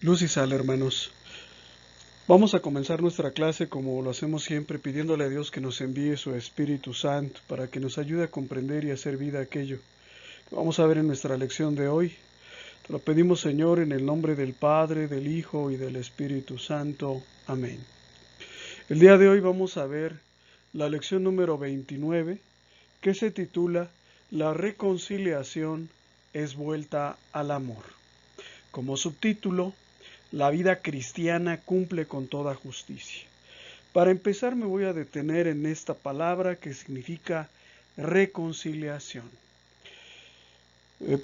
Luz y sal, hermanos. Vamos a comenzar nuestra clase como lo hacemos siempre, pidiéndole a Dios que nos envíe su Espíritu Santo para que nos ayude a comprender y hacer vida aquello que vamos a ver en nuestra lección de hoy. Te lo pedimos, Señor, en el nombre del Padre, del Hijo y del Espíritu Santo. Amén. El día de hoy vamos a ver la lección número 29, que se titula La reconciliación es vuelta al amor. Como subtítulo, la vida cristiana cumple con toda justicia. Para empezar me voy a detener en esta palabra que significa reconciliación.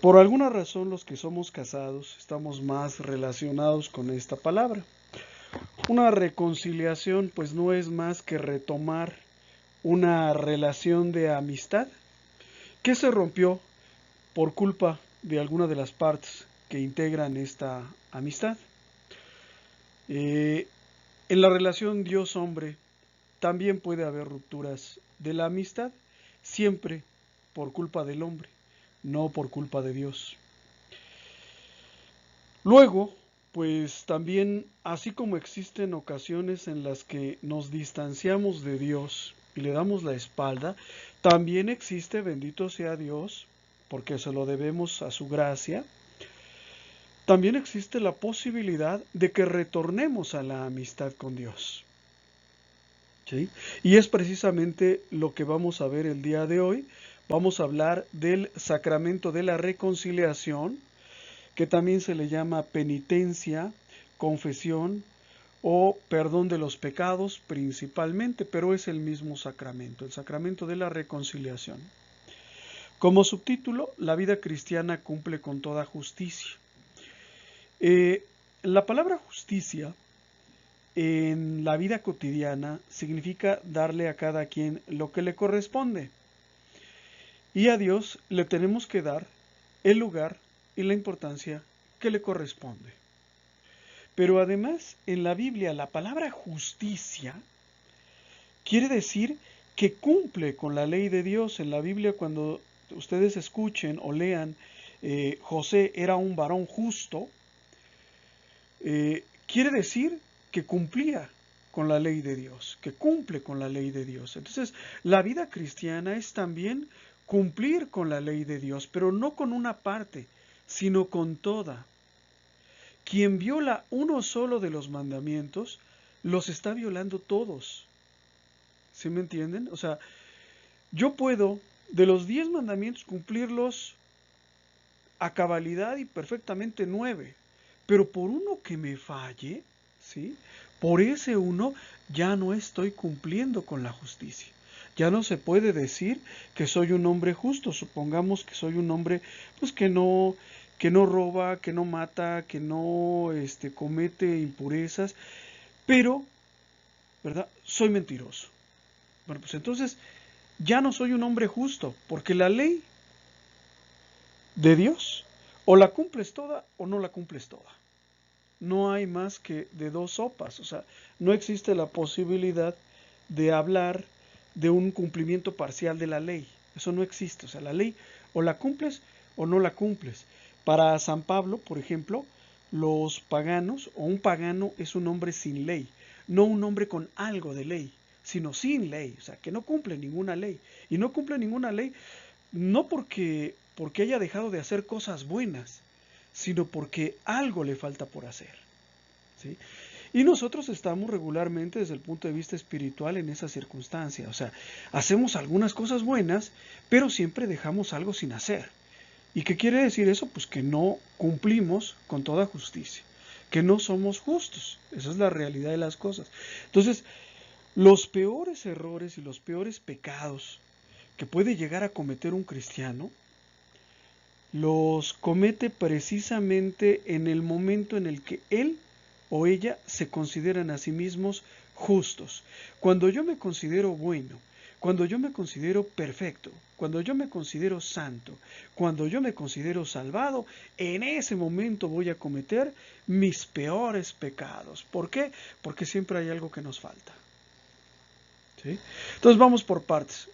Por alguna razón los que somos casados estamos más relacionados con esta palabra. Una reconciliación pues no es más que retomar una relación de amistad que se rompió por culpa de alguna de las partes que integran esta amistad. En la relación Dios-hombre también puede haber rupturas de la amistad, siempre por culpa del hombre, no por culpa de Dios. Luego, pues también, así como existen ocasiones en las que nos distanciamos de Dios y le damos la espalda, también existe, bendito sea Dios, porque se lo debemos a su gracia, también existe la posibilidad de que retornemos a la amistad con Dios. ¿Sí? Y es precisamente lo que vamos a ver el día de hoy. Vamos a hablar del sacramento de la reconciliación, que también se le llama penitencia, confesión o perdón de los pecados principalmente, pero es el mismo sacramento, el sacramento de la reconciliación. Como subtítulo, la vida cristiana cumple con toda justicia. La palabra justicia en la vida cotidiana significa darle a cada quien lo que le corresponde. Y a Dios le tenemos que dar el lugar y la importancia que le corresponde. Pero además, en la Biblia, la palabra justicia quiere decir que cumple con la ley de Dios. En la Biblia, cuando ustedes escuchen o lean, José era un varón justo, quiere decir que cumplía con la ley de Dios, que cumple con la ley de Dios. Entonces, la vida cristiana es también cumplir con la ley de Dios, pero no con una parte, sino con toda. Quien viola uno solo de los mandamientos, los está violando todos. ¿Sí me entienden? O sea, yo puedo de los 10 mandamientos cumplirlos a cabalidad y perfectamente 9, pero por uno que me falle, ¿sí? Por ese uno ya no estoy cumpliendo con la justicia. Ya no se puede decir que soy un hombre justo. Supongamos que soy un hombre pues que no roba, que no mata, que no comete impurezas, pero, ¿verdad? Soy mentiroso. Bueno, pues entonces ya no soy un hombre justo, porque la ley de Dios o la cumples toda o no la cumples toda. No hay más que de dos sopas, o sea, no existe la posibilidad de hablar de un cumplimiento parcial de la ley. Eso no existe, o sea, la ley o la cumples o no la cumples. Para San Pablo, por ejemplo, los paganos o un pagano es un hombre sin ley, no un hombre con algo de ley, sino sin ley, o sea, que no cumple ninguna ley. Y no cumple ninguna ley no porque haya dejado de hacer cosas buenas, sino porque algo le falta por hacer, ¿sí? Y nosotros estamos regularmente desde el punto de vista espiritual en esa circunstancia, o sea, hacemos algunas cosas buenas, pero siempre dejamos algo sin hacer. ¿Y qué quiere decir eso? Pues que no cumplimos con toda justicia, que no somos justos. Esa es la realidad de las cosas. Entonces, los peores errores y los peores pecados que puede llegar a cometer un cristiano, los comete precisamente en el momento en el que él o ella se consideran a sí mismos justos. Cuando yo me considero bueno, cuando yo me considero perfecto, cuando yo me considero santo, cuando yo me considero salvado, en ese momento voy a cometer mis peores pecados. ¿Por qué? Porque siempre hay algo que nos falta. ¿Sí? Entonces vamos por partes.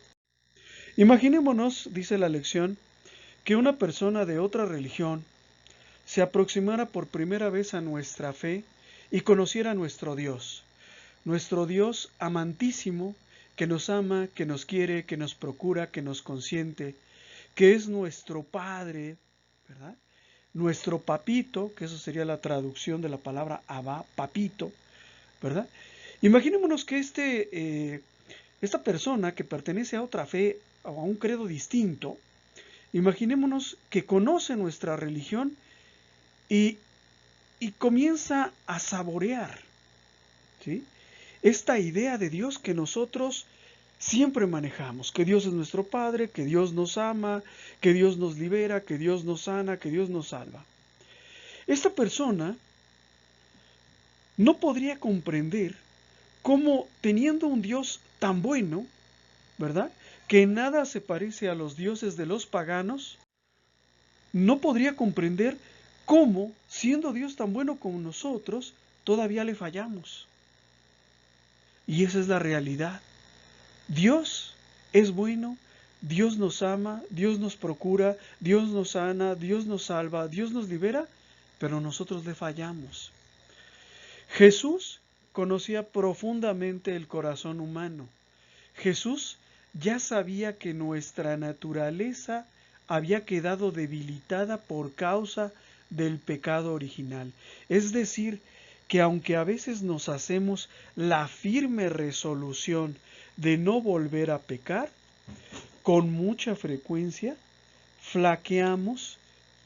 Imaginémonos, dice la lección, que una persona de otra religión se aproximara por primera vez a nuestra fe y conociera a nuestro Dios amantísimo, que nos ama, que nos quiere, que nos procura, que nos consiente, que es nuestro Padre, ¿verdad? Nuestro papito, que eso sería la traducción de la palabra Abba, papito, ¿verdad? Imaginémonos que esta persona que pertenece a otra fe o a un credo distinto, imaginémonos que conoce nuestra religión y, y comienza a saborear, ¿sí?, esta idea de Dios que nosotros siempre manejamos, que Dios es nuestro Padre, que Dios nos ama, que Dios nos libera, que Dios nos sana, que Dios nos salva. Esta persona no podría comprender cómo, teniendo un Dios tan bueno, ¿verdad?, que en nada se parece a los dioses de los paganos, no podría comprender cómo, siendo Dios tan bueno como nosotros, todavía le fallamos. Y esa es la realidad. Dios es bueno, Dios nos ama, Dios nos procura, Dios nos sana, Dios nos salva, Dios nos libera, pero nosotros le fallamos. Jesús conocía profundamente el corazón humano. Jesús ya sabía que nuestra naturaleza había quedado debilitada por causa del pecado original. Es decir, que aunque a veces nos hacemos la firme resolución de no volver a pecar, con mucha frecuencia flaqueamos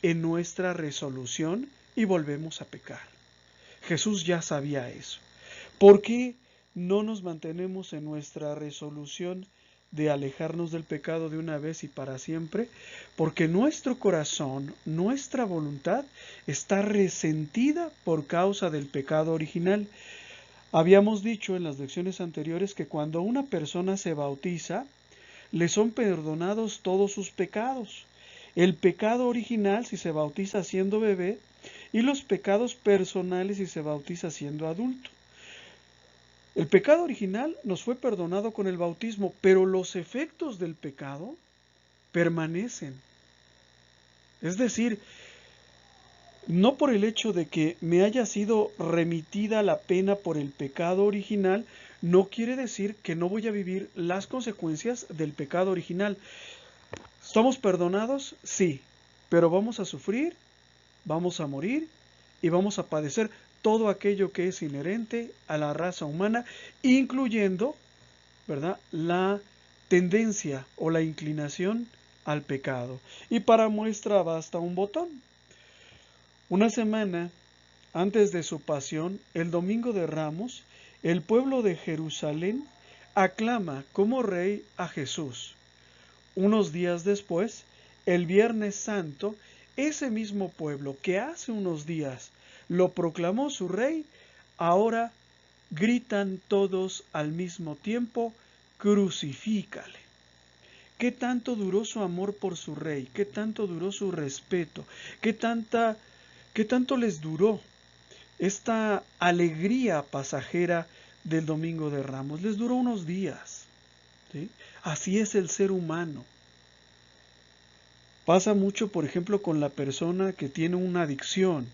en nuestra resolución y volvemos a pecar. Jesús ya sabía eso. ¿Por qué no nos mantenemos en nuestra resolución de alejarnos del pecado de una vez y para siempre? Porque nuestro corazón, nuestra voluntad está resentida por causa del pecado original. Habíamos dicho en las lecciones anteriores que cuando una persona se bautiza, le son perdonados todos sus pecados. El pecado original si se bautiza siendo bebé y los pecados personales si se bautiza siendo adulto. El pecado original nos fue perdonado con el bautismo, pero los efectos del pecado permanecen. Es decir, no por el hecho de que me haya sido remitida la pena por el pecado original, no quiere decir que no voy a vivir las consecuencias del pecado original. ¿Somos perdonados? Sí, pero vamos a sufrir, vamos a morir y vamos a padecer todo aquello que es inherente a la raza humana, incluyendo, ¿verdad?, la tendencia o la inclinación al pecado. Y para muestra basta un botón. Una semana antes de su pasión, el domingo de Ramos, el pueblo de Jerusalén aclama como rey a Jesús. Unos días después, el Viernes Santo, ese mismo pueblo que hace unos días lo proclamó su rey, ahora gritan todos al mismo tiempo: crucifícale. ¿Qué tanto duró su amor por su rey? ¿Qué tanto duró su respeto? ¿Qué tanto les duró esta alegría pasajera del Domingo de Ramos? Les duró unos días, ¿sí? Así es el ser humano. Pasa mucho, por ejemplo, con la persona que tiene una adicción.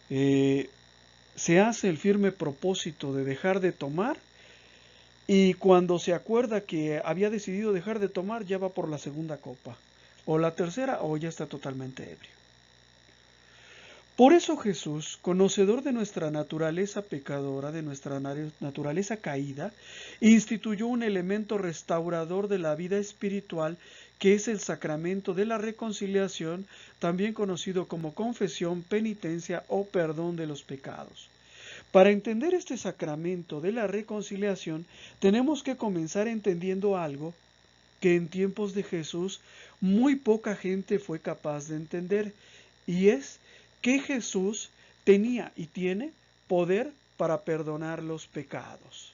Se hace el firme propósito de dejar de tomar y cuando se acuerda que había decidido dejar de tomar, ya va por la segunda copa, o la tercera, o ya está totalmente ebrio. Por eso Jesús, conocedor de nuestra naturaleza pecadora, de nuestra naturaleza caída, instituyó un elemento restaurador de la vida espiritual que es el sacramento de la reconciliación, también conocido como confesión, penitencia o perdón de los pecados. Para entender este sacramento de la reconciliación, tenemos que comenzar entendiendo algo que en tiempos de Jesús muy poca gente fue capaz de entender, y es que Jesús tenía y tiene poder para perdonar los pecados.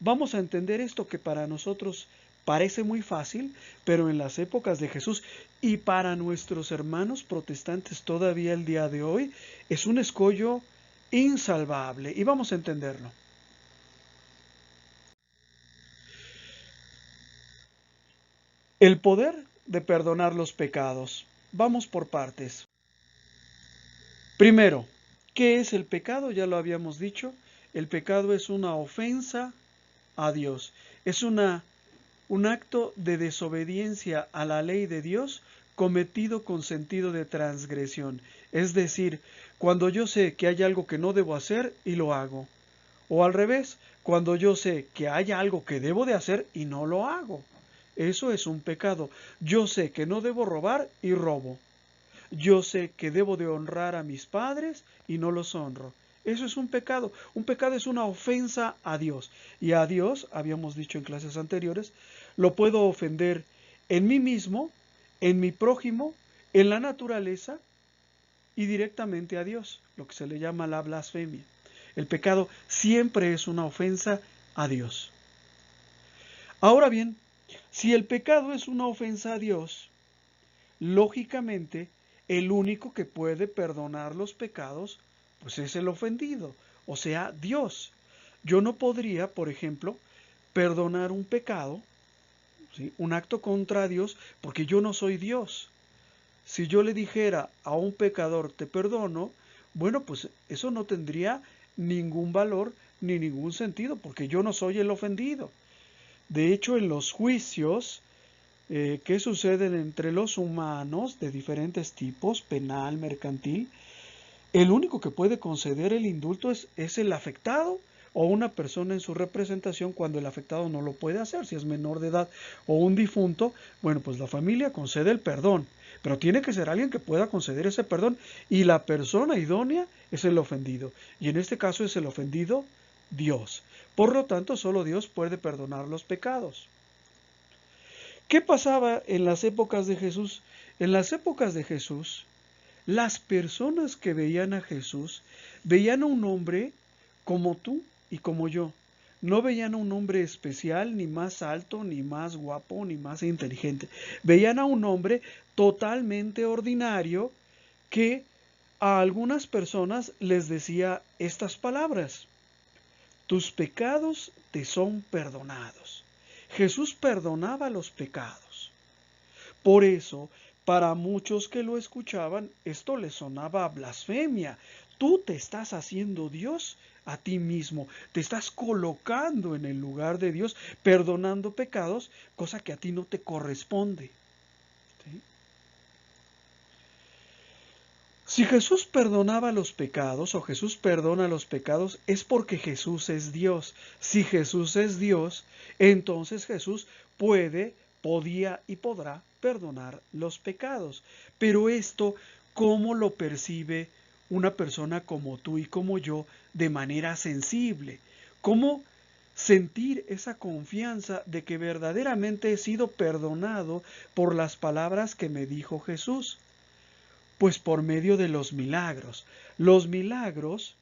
Vamos a entender esto que para nosotros parece muy fácil, pero en las épocas de Jesús y para nuestros hermanos protestantes todavía el día de hoy es un escollo insalvable, y vamos a entenderlo. El poder de perdonar los pecados. Vamos por partes. Primero, ¿qué es el pecado? Ya lo habíamos dicho. El pecado es una ofensa a Dios. Es un acto de desobediencia a la ley de Dios cometido con sentido de transgresión. Es decir, cuando yo sé que hay algo que no debo hacer y lo hago. O al revés, cuando yo sé que hay algo que debo de hacer y no lo hago. Eso es un pecado. Yo sé que no debo robar y robo. Yo sé que debo de honrar a mis padres y no los honro. Eso es un pecado. Un pecado es una ofensa a Dios. Y a Dios, habíamos dicho en clases anteriores, lo puedo ofender en mí mismo, en mi prójimo, en la naturaleza y directamente a Dios, lo que se le llama la blasfemia. El pecado siempre es una ofensa a Dios. Ahora bien, si el pecado es una ofensa a Dios, lógicamente, el único que puede perdonar los pecados, pues es el ofendido, o sea, Dios. Yo no podría, por ejemplo, perdonar un pecado, ¿sí?, un acto contra Dios, porque yo no soy Dios. Si yo le dijera a un pecador, te perdono, bueno, pues eso no tendría ningún valor ni ningún sentido, porque yo no soy el ofendido. De hecho, en los juicios, que suceden entre los humanos de diferentes tipos, penal, mercantil, el único que puede conceder el indulto es el afectado o una persona en su representación cuando el afectado no lo puede hacer, si es menor de edad o un difunto, bueno, pues la familia concede el perdón, pero tiene que ser alguien que pueda conceder ese perdón y la persona idónea es el ofendido, y en este caso es el ofendido Dios. Por lo tanto, solo Dios puede perdonar los pecados. ¿Qué pasaba en las épocas de Jesús? En las épocas de Jesús, las personas que veían a Jesús veían a un hombre como tú y como yo. No veían a un hombre especial, ni más alto, ni más guapo, ni más inteligente. Veían a un hombre totalmente ordinario que a algunas personas les decía estas palabras: tus pecados te son perdonados. Jesús perdonaba los pecados. Por eso, para muchos que lo escuchaban, esto les sonaba a blasfemia. Tú te estás haciendo Dios a ti mismo, te estás colocando en el lugar de Dios, perdonando pecados, cosa que a ti no te corresponde. ¿Sí? Si Jesús perdonaba los pecados o Jesús perdona los pecados, es porque Jesús es Dios. Si Jesús es Dios, entonces Jesús podía y podrá perdonar los pecados. Pero esto, ¿cómo lo percibe una persona como tú y como yo de manera sensible? ¿Cómo sentir esa confianza de que verdaderamente he sido perdonado por las palabras que me dijo Jesús? Pues por medio de los milagros. Los milagros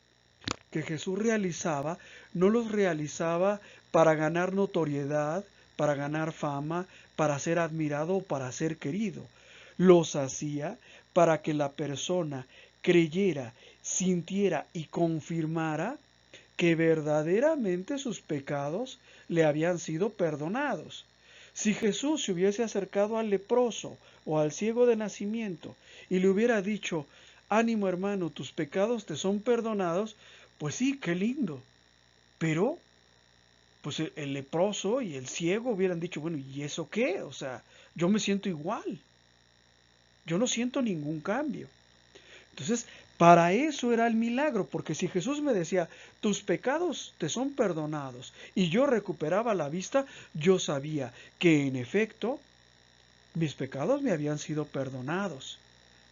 que Jesús realizaba, no los realizaba para ganar notoriedad, para ganar fama, para ser admirado o para ser querido. Los hacía para que la persona creyera, sintiera y confirmara que verdaderamente sus pecados le habían sido perdonados. Si Jesús se hubiese acercado al leproso o al ciego de nacimiento y le hubiera dicho, ánimo hermano, tus pecados te son perdonados, pues sí, qué lindo. Pero, pues el leproso y el ciego hubieran dicho, bueno, ¿y eso qué? O sea, yo me siento igual. Yo no siento ningún cambio. Entonces, para eso era el milagro, porque si Jesús me decía, tus pecados te son perdonados, y yo recuperaba la vista, yo sabía que en efecto mis pecados me habían sido perdonados.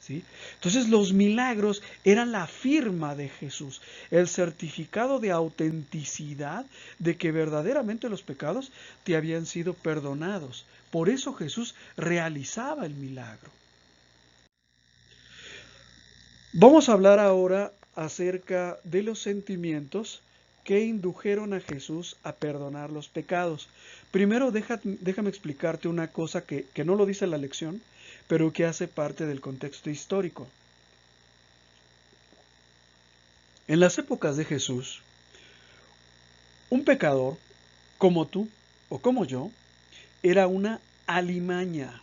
¿Sí? Entonces los milagros eran la firma de Jesús, el certificado de autenticidad de que verdaderamente los pecados te habían sido perdonados. Por eso Jesús realizaba el milagro. Vamos a hablar ahora acerca de los sentimientos que indujeron a Jesús a perdonar los pecados. Primero déjame explicarte una cosa que no lo dice la lección, pero que hace parte del contexto histórico. En las épocas de Jesús, un pecador, como tú o como yo, era una alimaña,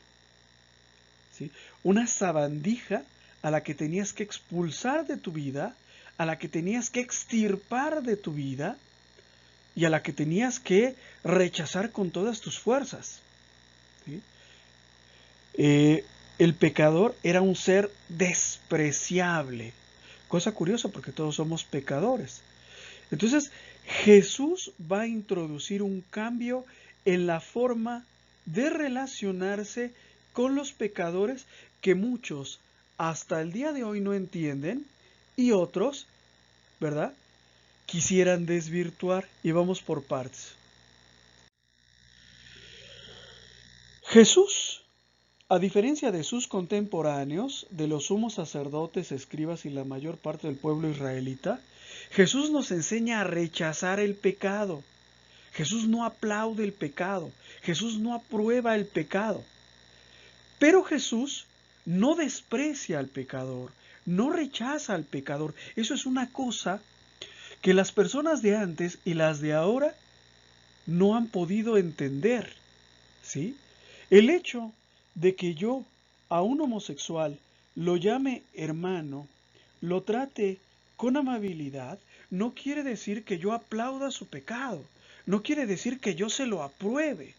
¿sí?, una sabandija a la que tenías que expulsar de tu vida, a la que tenías que extirpar de tu vida y a la que tenías que rechazar con todas tus fuerzas. ¿Sí? El pecador era un ser despreciable. Cosa curiosa porque todos somos pecadores. Entonces, Jesús va a introducir un cambio en la forma de relacionarse con los pecadores que muchos hasta el día de hoy no entienden y otros, ¿verdad?, quisieran desvirtuar. Y vamos por partes. Jesús, a diferencia de sus contemporáneos, de los sumos sacerdotes, escribas y la mayor parte del pueblo israelita, Jesús nos enseña a rechazar el pecado. Jesús no aplaude el pecado. Jesús no aprueba el pecado. Pero Jesús no desprecia al pecador, no rechaza al pecador. Eso es una cosa que las personas de antes y las de ahora no han podido entender, ¿sí? El hecho de que yo a un homosexual lo llame hermano, lo trate con amabilidad, no quiere decir que yo aplauda su pecado, no quiere decir que yo se lo apruebe,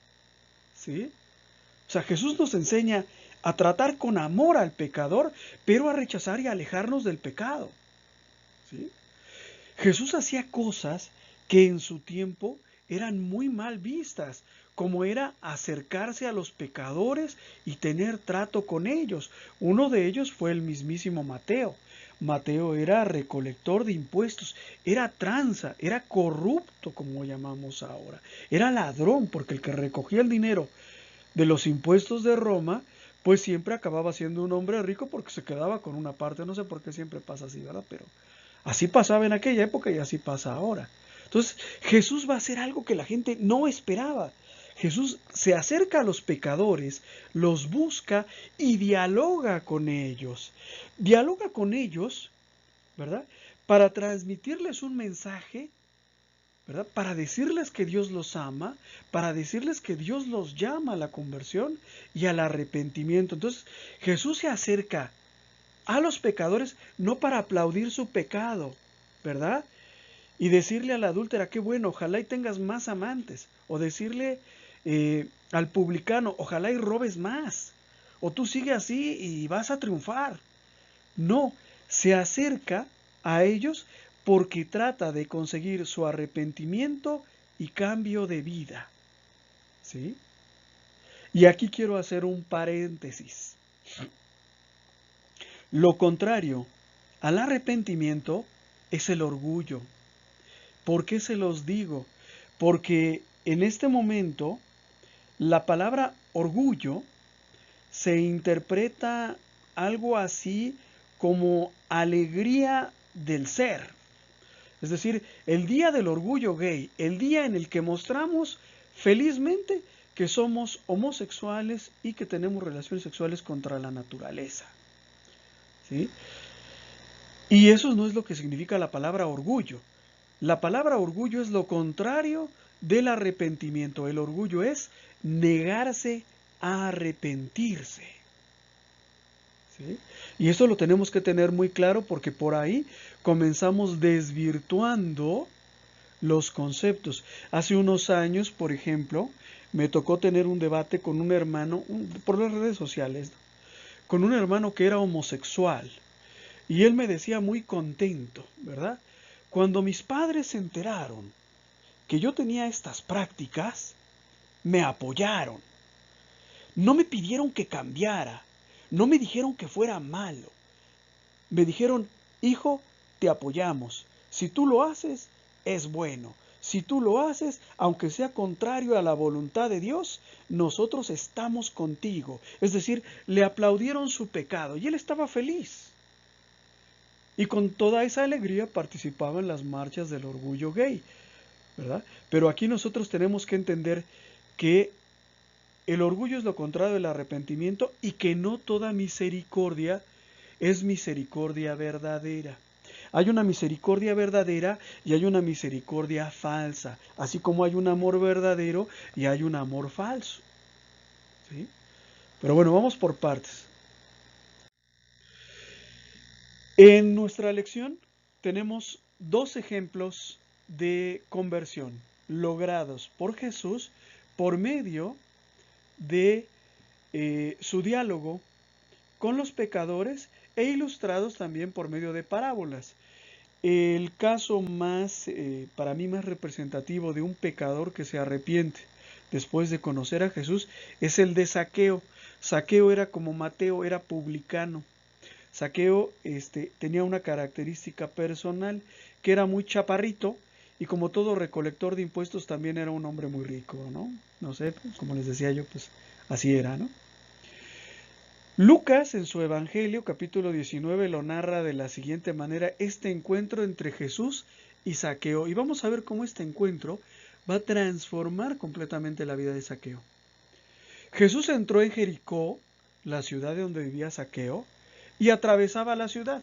¿sí? O sea, Jesús nos enseña a tratar con amor al pecador, pero a rechazar y alejarnos del pecado, ¿sí? Jesús hacía cosas que en su tiempo eran muy mal vistas, como era acercarse a los pecadores y tener trato con ellos. Uno de ellos fue el mismísimo Mateo. Mateo era recolector de impuestos, era tranza, era corrupto, como llamamos ahora. Era ladrón, porque el que recogía el dinero de los impuestos de Roma, pues siempre acababa siendo un hombre rico porque se quedaba con una parte. No sé por qué siempre pasa así, ¿verdad? Pero así pasaba en aquella época y así pasa ahora. Entonces, Jesús va a hacer algo que la gente no esperaba. Jesús se acerca a los pecadores, los busca y dialoga con ellos. Dialoga con ellos, ¿verdad?, para transmitirles un mensaje, ¿verdad?, para decirles que Dios los ama, para decirles que Dios los llama a la conversión y al arrepentimiento. Entonces, Jesús se acerca a los pecadores no para aplaudir su pecado, ¿verdad?, y decirle a la adúltera, qué bueno, ojalá y tengas más amantes, o decirle al publicano, ojalá y robes más, o tú sigue así y vas a triunfar. No, se acerca a ellos porque trata de conseguir su arrepentimiento y cambio de vida, ¿sí? Y aquí quiero hacer un paréntesis. Lo contrario al arrepentimiento es el orgullo. ¿Por qué se los digo? Porque en este momento la palabra orgullo se interpreta algo así como alegría del ser. Es decir, el día del orgullo gay, el día en el que mostramos felizmente que somos homosexuales y que tenemos relaciones sexuales contra la naturaleza, ¿sí? Y eso no es lo que significa la palabra orgullo. La palabra orgullo es lo contrario del arrepentimiento. El orgullo es negarse a arrepentirse, ¿sí? Y eso lo tenemos que tener muy claro porque por ahí comenzamos desvirtuando los conceptos. Hace unos años, por ejemplo, me tocó tener un debate con un hermano, por las redes sociales, ¿no?, con un hermano que era homosexual. Y él me decía muy contento, ¿verdad? Cuando mis padres se enteraron que yo tenía estas prácticas, me apoyaron. No me pidieron que cambiara, no me dijeron que fuera malo. Me dijeron, hijo, te apoyamos. Si tú lo haces, es bueno. Si tú lo haces, aunque sea contrario a la voluntad de Dios, nosotros estamos contigo. Es decir, le aplaudieron su pecado y él estaba feliz. Y con toda esa alegría participaba en las marchas del orgullo gay, ¿verdad? Pero aquí nosotros tenemos que entender que el orgullo es lo contrario del arrepentimiento y que no toda misericordia es misericordia verdadera. Hay una misericordia verdadera y hay una misericordia falsa, así como hay un amor verdadero y hay un amor falso, ¿sí? Pero bueno, vamos por partes. En nuestra lección tenemos dos ejemplos de conversión logrados por Jesús por medio de su diálogo con los pecadores e ilustrados también por medio de parábolas. El caso más, para mí, más representativo de un pecador que se arrepiente después de conocer a Jesús es el de Zaqueo. Zaqueo era como Mateo, era publicano. Zaqueo tenía una característica personal, que era muy chaparrito, y como todo recolector de impuestos también era un hombre muy rico, ¿no? No sé, pues, como les decía yo, pues así era, ¿no? Lucas en su Evangelio, capítulo 19, lo narra de la siguiente manera, este encuentro entre Jesús y Zaqueo. Y vamos a ver cómo este encuentro va a transformar completamente la vida de Zaqueo. Jesús entró en Jericó, la ciudad de donde vivía Zaqueo, y atravesaba la ciudad.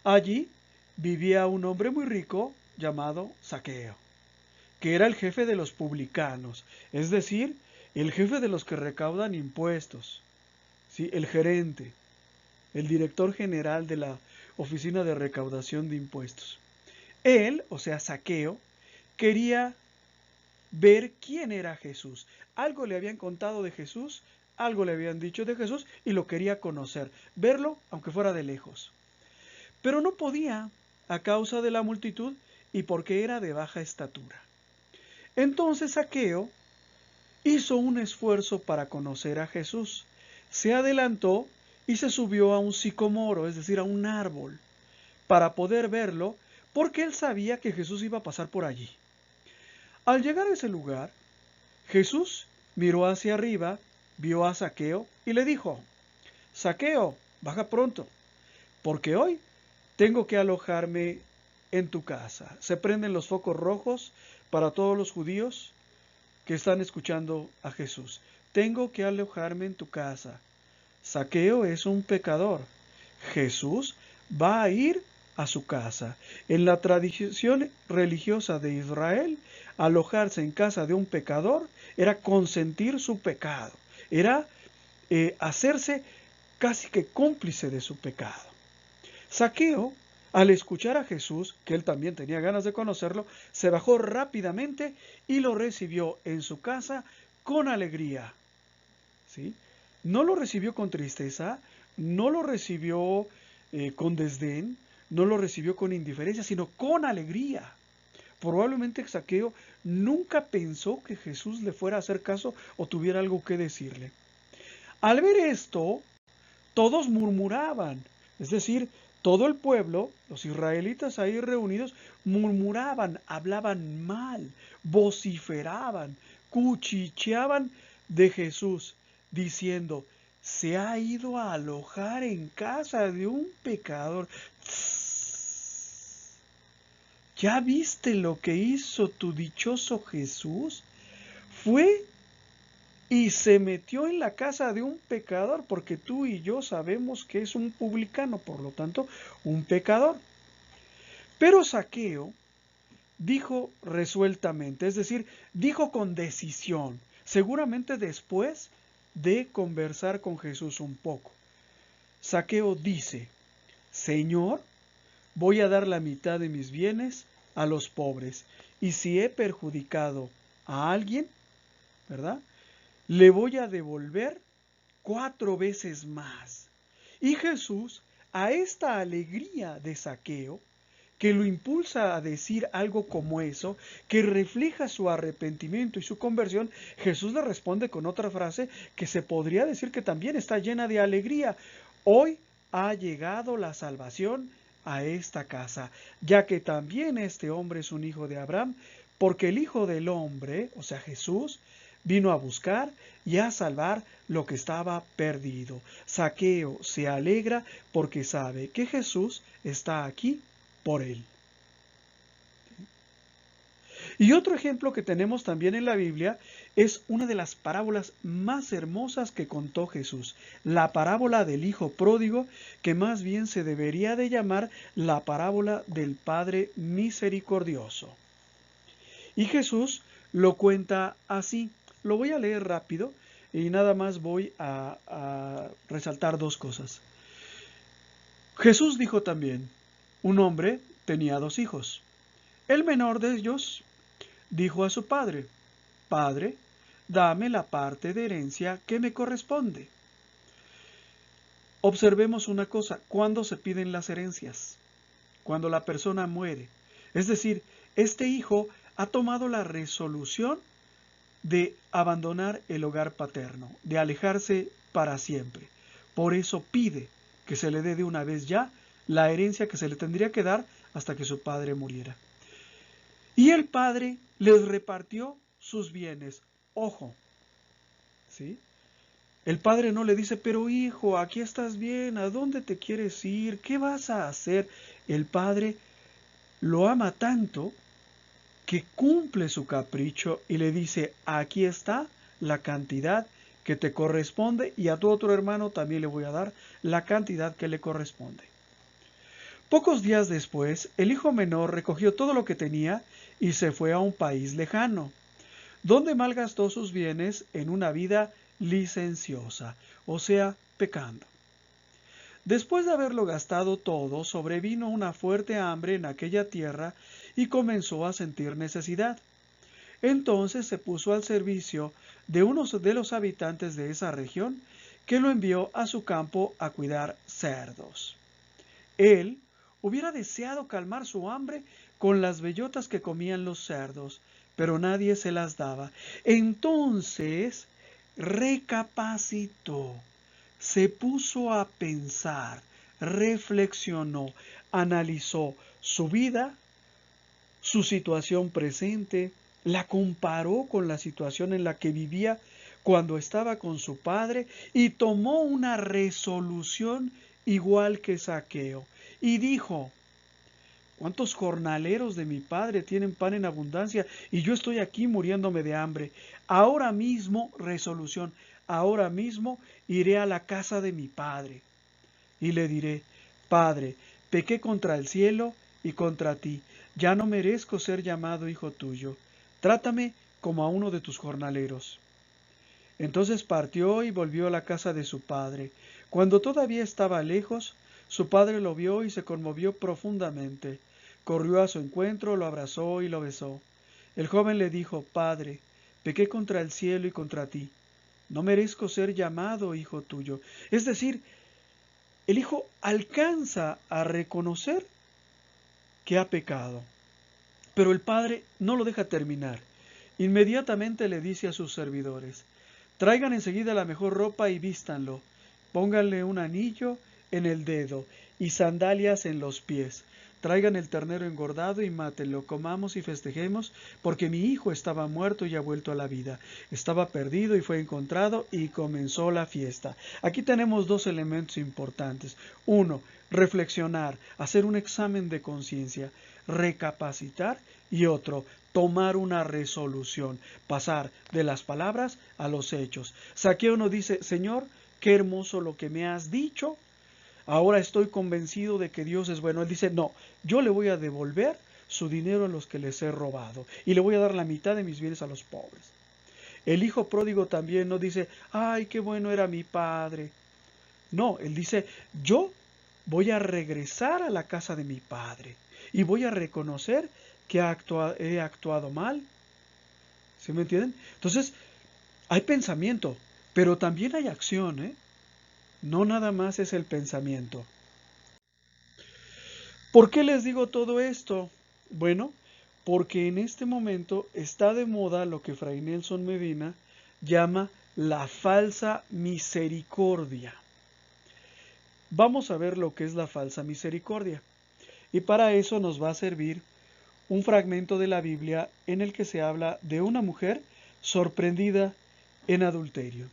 Allí vivía un hombre muy rico llamado Zaqueo, que era el jefe de los publicanos, es decir, el jefe de los que recaudan impuestos. ¿Sí? El gerente, el director general de la Oficina de Recaudación de Impuestos. Él, o sea, Zaqueo, quería ver quién era Jesús. Algo le habían contado de Jesús, algo le habían dicho de Jesús y lo quería conocer, verlo aunque fuera de lejos. Pero no podía a causa de la multitud y porque era de baja estatura. Entonces Zaqueo hizo un esfuerzo para conocer a Jesús. Se adelantó y se subió a un sicomoro, es decir, a un árbol, para poder verlo, porque él sabía que Jesús iba a pasar por allí. Al llegar a ese lugar, Jesús miró hacia arriba, vio a Zaqueo y le dijo: Zaqueo, baja pronto, porque hoy tengo que alojarme en tu casa. Se prenden los focos rojos para todos los judíos que están escuchando a Jesús. Tengo que alojarme en tu casa. Zaqueo es un pecador. Jesús va a ir a su casa. En la tradición religiosa de Israel, alojarse en casa de un pecador era consentir su pecado, era hacerse casi que cómplice de su pecado. Zaqueo, al escuchar a Jesús, que él también tenía ganas de conocerlo, se bajó rápidamente y lo recibió en su casa con alegría. ¿Sí? No lo recibió con tristeza, no lo recibió con desdén, no lo recibió con indiferencia, sino con alegría. Probablemente Zaqueo nunca pensó que Jesús le fuera a hacer caso o tuviera algo que decirle. Al ver esto, todos murmuraban, es decir, todo el pueblo, los israelitas ahí reunidos, murmuraban, hablaban mal, vociferaban, cuchicheaban de Jesús, diciendo: se ha ido a alojar en casa de un pecador. ¿Ya viste lo que hizo tu dichoso Jesús? Fue y se metió en la casa de un pecador, porque tú y yo sabemos que es un publicano, por lo tanto, un pecador. Pero Zaqueo dijo resueltamente, es decir, dijo con decisión, seguramente después de conversar con Jesús un poco. Zaqueo dice: Señor, voy a dar la mitad de mis bienes a los pobres, y si he perjudicado a alguien, ¿verdad?, le voy a devolver 4 veces más. Y Jesús, a esta alegría de Zaqueo, que lo impulsa a decir algo como eso, que refleja su arrepentimiento y su conversión, Jesús le responde con otra frase que se podría decir que también está llena de alegría. Hoy ha llegado la salvación a esta casa, ya que también este hombre es un hijo de Abraham, porque el Hijo del Hombre, o sea Jesús, vino a buscar y a salvar lo que estaba perdido. Zaqueo se alegra porque sabe que Jesús está aquí por él. Y otro ejemplo que tenemos también en la Biblia es una de las parábolas más hermosas que contó Jesús, la parábola del Hijo Pródigo, que más bien se debería de llamar la parábola del Padre Misericordioso. Y Jesús lo cuenta así. Lo voy a leer rápido y nada más voy a resaltar 2 cosas. Jesús dijo también, un hombre tenía 2 hijos. El menor de ellos dijo a su padre, Padre, dame la parte de herencia que me corresponde. Observemos una cosa, ¿cuándo se piden las herencias? Cuando la persona muere. Es decir, este hijo ha tomado la resolución de abandonar el hogar paterno, de alejarse para siempre. Por eso pide que se le dé de una vez ya la herencia que se le tendría que dar hasta que su padre muriera. Y el padre les repartió sus bienes. Ojo, ¿sí? El padre no le dice, pero hijo, aquí estás bien, ¿a dónde te quieres ir? ¿Qué vas a hacer? El padre lo ama tanto que cumple su capricho y le dice, aquí está la cantidad que te corresponde y a tu otro hermano también le voy a dar la cantidad que le corresponde. Pocos días después, el hijo menor recogió todo lo que tenía y se fue a un país lejano, donde malgastó sus bienes en una vida licenciosa, o sea, pecando. Después de haberlo gastado todo, sobrevino una fuerte hambre en aquella tierra y comenzó a sentir necesidad. Entonces se puso al servicio de uno de los habitantes de esa región, que lo envió a su campo a cuidar cerdos. Él hubiera deseado calmar su hambre con las bellotas que comían los cerdos, pero nadie se las daba. Entonces recapacitó, se puso a pensar, reflexionó, analizó su vida, su situación presente, la comparó con la situación en la que vivía cuando estaba con su padre y tomó una resolución igual que Zaqueo. Y dijo, ¿cuántos jornaleros de mi padre tienen pan en abundancia y yo estoy aquí muriéndome de hambre? Ahora mismo, resolución, ahora mismo iré a la casa de mi padre y le diré, Padre, pequé contra el cielo y contra ti, ya no merezco ser llamado hijo tuyo. Trátame como a uno de tus jornaleros. Entonces partió y volvió a la casa de su padre. Cuando todavía estaba lejos, su padre lo vio y se conmovió profundamente. Corrió a su encuentro, lo abrazó y lo besó. El joven le dijo, Padre, pequé contra el cielo y contra ti. No merezco ser llamado hijo tuyo. Es decir, el hijo alcanza a reconocer que ha pecado, pero el padre no lo deja terminar. Inmediatamente le dice a sus servidores, traigan enseguida la mejor ropa y vístanlo, pónganle un anillo en el dedo y sandalias en los pies. Traigan el ternero engordado y mátenlo, comamos y festejemos, porque mi hijo estaba muerto y ha vuelto a la vida. Estaba perdido y fue encontrado y comenzó la fiesta. Aquí tenemos 2 elementos importantes. Uno, reflexionar, hacer un examen de conciencia, recapacitar, y otro, tomar una resolución, pasar de las palabras a los hechos. Zaqueo no dice, Señor, qué hermoso lo que me has dicho, ahora estoy convencido de que Dios es bueno. Él dice, no, yo le voy a devolver su dinero a los que les he robado y le voy a dar la mitad de mis bienes a los pobres. El hijo pródigo también no dice, ay, qué bueno era mi padre. No, él dice, yo voy a regresar a la casa de mi padre y voy a reconocer que he actuado mal. ¿Sí me entienden? Entonces, hay pensamiento, pero también hay acción, ¿eh? No nada más es el pensamiento. ¿Por qué les digo todo esto? Bueno, porque en este momento está de moda lo que Fray Nelson Medina llama la falsa misericordia. Vamos a ver lo que es la falsa misericordia. Y para eso nos va a servir un fragmento de la Biblia en el que se habla de una mujer sorprendida en adulterio.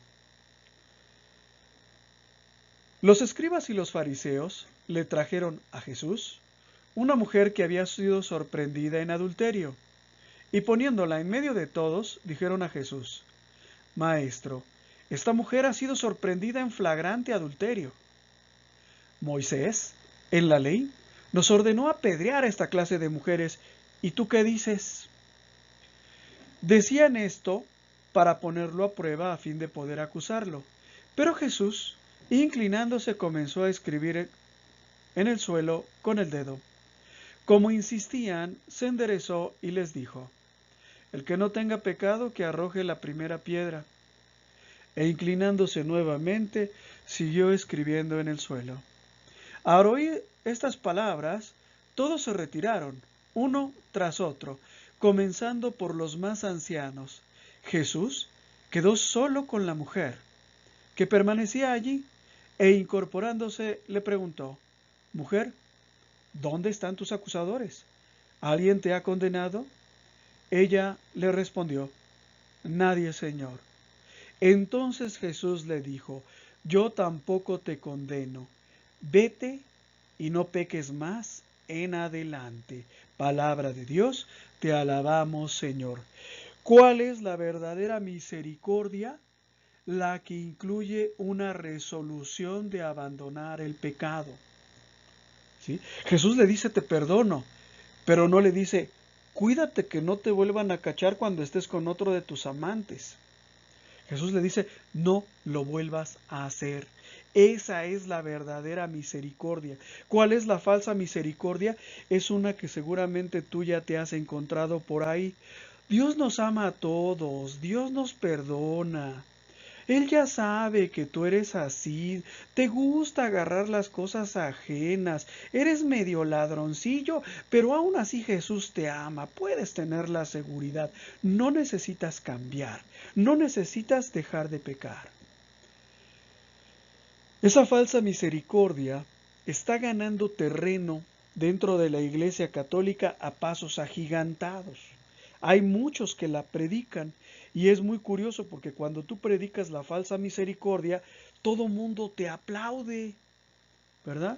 Los escribas y los fariseos le trajeron a Jesús una mujer que había sido sorprendida en adulterio, y poniéndola en medio de todos, dijeron a Jesús, Maestro, esta mujer ha sido sorprendida en flagrante adulterio. Moisés, en la ley, nos ordenó apedrear a esta clase de mujeres, ¿y tú qué dices? Decían esto para ponerlo a prueba a fin de poder acusarlo. Pero Jesús, inclinándose, comenzó a escribir en el suelo con el dedo. Como insistían, se enderezó y les dijo: el que no tenga pecado, que arroje la primera piedra. E inclinándose nuevamente, siguió escribiendo en el suelo. Al oír estas palabras, todos se retiraron, uno tras otro, comenzando por los más ancianos. Jesús quedó solo con la mujer, que permanecía allí, e incorporándose le preguntó: Mujer, ¿dónde están tus acusadores? ¿Alguien te ha condenado? Ella le respondió: Nadie, Señor. Entonces Jesús le dijo: Yo tampoco te condeno. Vete y no peques más en adelante. Palabra de Dios, te alabamos, Señor. ¿Cuál es la verdadera misericordia? La que incluye una resolución de abandonar el pecado. ¿Sí? Jesús le dice: te perdono, pero no le dice: cuídate que no te vuelvan a cachar cuando estés con otro de tus amantes. Jesús le dice: no lo vuelvas a hacer. Esa es la verdadera misericordia. ¿Cuál es la falsa misericordia? Es una que seguramente tú ya te has encontrado por ahí. Dios nos ama a todos, Dios nos perdona. Él ya sabe que tú eres así, te gusta agarrar las cosas ajenas, eres medio ladroncillo, pero aún así Jesús te ama, puedes tener la seguridad, no necesitas cambiar, no necesitas dejar de pecar. Esa falsa misericordia está ganando terreno dentro de la Iglesia Católica a pasos agigantados. Hay muchos que la predican y es muy curioso porque cuando tú predicas la falsa misericordia, todo mundo te aplaude, ¿verdad?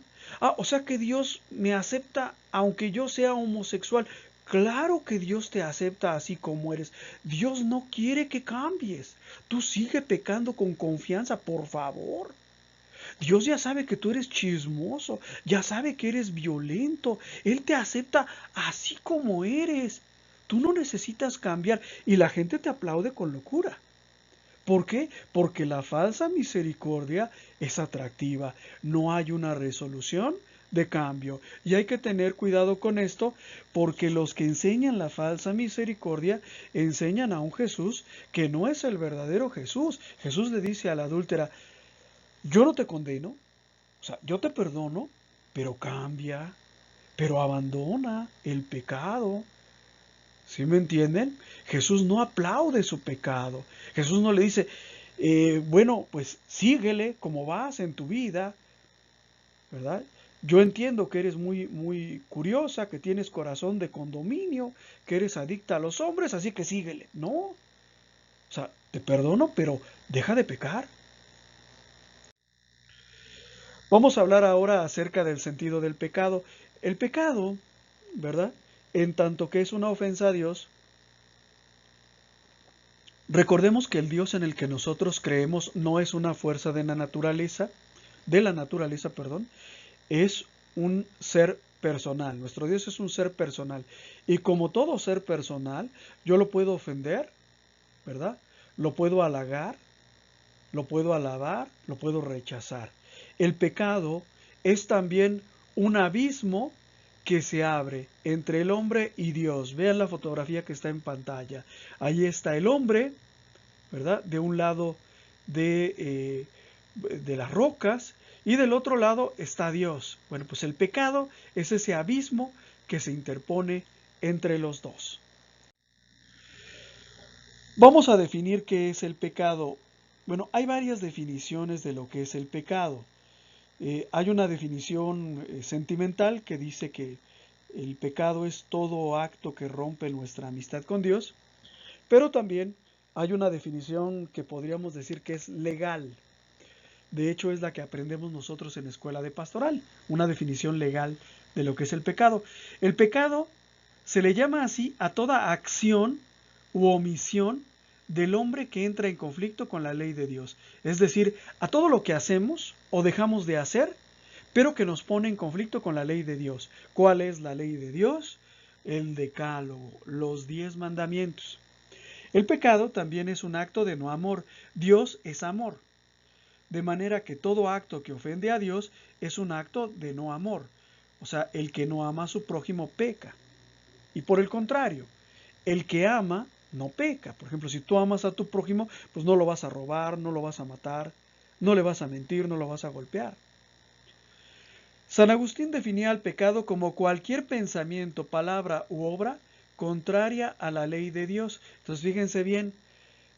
O sea que Dios me acepta aunque yo sea homosexual. Claro que Dios te acepta así como eres. Dios no quiere que cambies. Tú sigue pecando con confianza, por favor. Dios ya sabe que tú eres chismoso, ya sabe que eres violento. Él te acepta así como eres. Tú no necesitas cambiar y la gente te aplaude con locura. ¿Por qué? Porque la falsa misericordia es atractiva. No hay una resolución de cambio. Y hay que tener cuidado con esto porque los que enseñan la falsa misericordia enseñan a un Jesús que no es el verdadero Jesús. Jesús le dice a la adúltera: yo no te condeno, o sea, yo te perdono, pero cambia, pero abandona el pecado. ¿Sí me entienden? Jesús no aplaude su pecado. Jesús no le dice: bueno, pues síguele como vas en tu vida, ¿verdad? Yo entiendo que eres muy curiosa, que tienes corazón de condominio, que eres adicta a los hombres, así que síguele. No, o sea, te perdono, pero deja de pecar. Vamos a hablar ahora acerca del sentido del pecado. El pecado, ¿verdad? En tanto que es una ofensa a Dios, recordemos que el Dios en el que nosotros creemos no es una fuerza de la naturaleza, perdón, es un ser personal. Nuestro Dios es un ser personal. Y como todo ser personal, yo lo puedo ofender, ¿verdad? Lo puedo halagar, lo puedo alabar, lo puedo rechazar. El pecado es también un abismo que se abre entre el hombre y Dios. Vean la fotografía que está en pantalla. Ahí está el hombre, ¿verdad? De un lado de las rocas y del otro lado está Dios. Bueno, pues el pecado es ese abismo que se interpone entre los dos. Vamos a definir qué es el pecado. Bueno, hay varias definiciones de lo que es el pecado. Hay una definición sentimental que dice que el pecado es todo acto que rompe nuestra amistad con Dios, pero también hay una definición que podríamos decir que es legal. De hecho, es la que aprendemos nosotros en escuela de pastoral, una definición legal de lo que es el pecado. El pecado se le llama así a toda acción u omisión del hombre que entra en conflicto con la ley de Dios. Es decir, a todo lo que hacemos o dejamos de hacer, pero que nos pone en conflicto con la ley de Dios. ¿Cuál es la ley de Dios? El decálogo, los 10 mandamientos. El pecado también es un acto de no amor. Dios es amor. De manera que todo acto que ofende a Dios es un acto de no amor. O sea, el que no ama a su prójimo peca. Y por el contrario, el que ama no peca. Por ejemplo, si tú amas a tu prójimo, pues no lo vas a robar, no lo vas a matar, no le vas a mentir, no lo vas a golpear. San Agustín definía al pecado como cualquier pensamiento, palabra u obra contraria a la ley de Dios. Entonces, fíjense bien,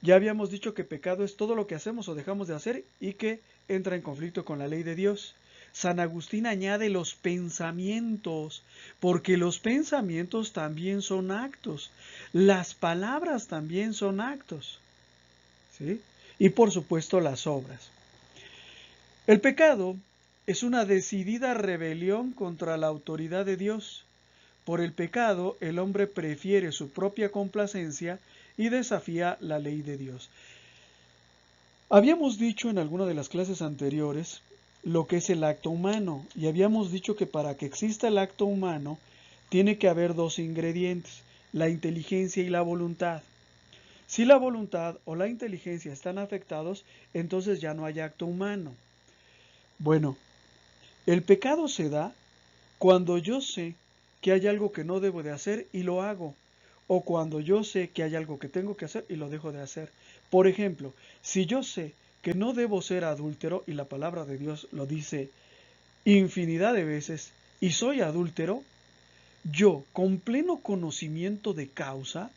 ya habíamos dicho que pecado es todo lo que hacemos o dejamos de hacer y que entra en conflicto con la ley de Dios. San Agustín añade los pensamientos, porque los pensamientos también son actos, las palabras también son actos, ¿sí? Y por supuesto las obras. El pecado es una decidida rebelión contra la autoridad de Dios. Por el pecado, el hombre prefiere su propia complacencia y desafía la ley de Dios. Habíamos dicho en alguna de las clases anteriores lo que es el acto humano y habíamos dicho que para que exista el acto humano tiene que haber dos ingredientes, la inteligencia y la voluntad. Si la voluntad o la inteligencia están afectados, entonces ya no hay acto humano. Bueno, el pecado se da cuando yo sé que hay algo que no debo de hacer y lo hago, o cuando yo sé que hay algo que tengo que hacer y lo dejo de hacer. Por ejemplo, si yo sé que no debo ser adúltero, y la palabra de Dios lo dice infinidad de veces, y soy adúltero, yo, con pleno conocimiento de causa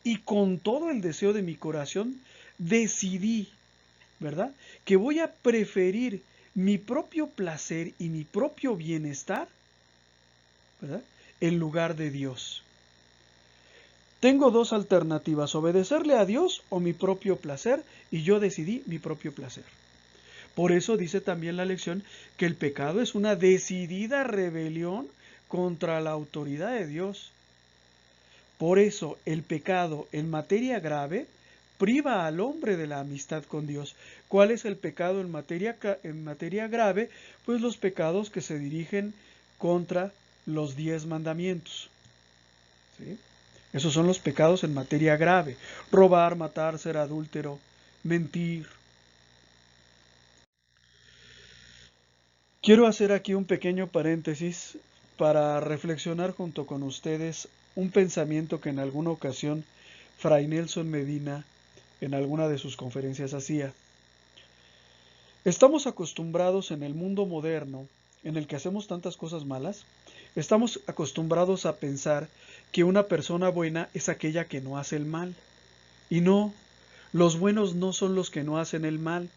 y con todo el deseo de mi corazón, decidí, ¿verdad?, que voy a preferir mi propio placer y mi propio bienestar, ¿verdad?, en lugar de Dios. Tengo dos alternativas, obedecerle a Dios o mi propio placer, y yo decidí mi propio placer. Por eso dice también la lección que el pecado es una decidida rebelión contra la autoridad de Dios. Por eso el pecado en materia grave priva al hombre de la amistad con Dios. ¿Cuál es el pecado en materia grave? Pues los pecados que se dirigen contra los 10 mandamientos, ¿sí? Esos son los pecados en materia grave: robar, matar, ser adúltero, mentir. Quiero hacer aquí un pequeño paréntesis para reflexionar junto con ustedes un pensamiento que en alguna ocasión Fray Nelson Medina en alguna de sus conferencias hacía. Estamos acostumbrados en el mundo moderno, en el que hacemos tantas cosas malas, estamos acostumbrados a pensar que una persona buena es aquella que no hace el mal. Y no, los buenos no son los que no hacen el mal.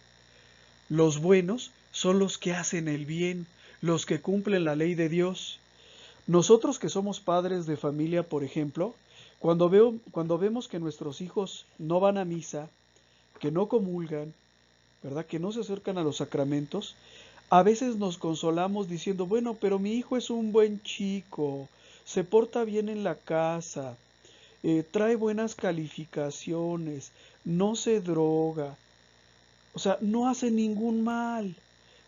Los buenos son los que hacen el bien, los que cumplen la ley de Dios. Nosotros que somos padres de familia, por ejemplo, cuando vemos que nuestros hijos no van a misa, que no comulgan, ¿verdad?, que no se acercan a los sacramentos, a veces nos consolamos diciendo, bueno, pero mi hijo es un buen chico, se porta bien en la casa, trae buenas calificaciones, no se droga, o sea, no hace ningún mal.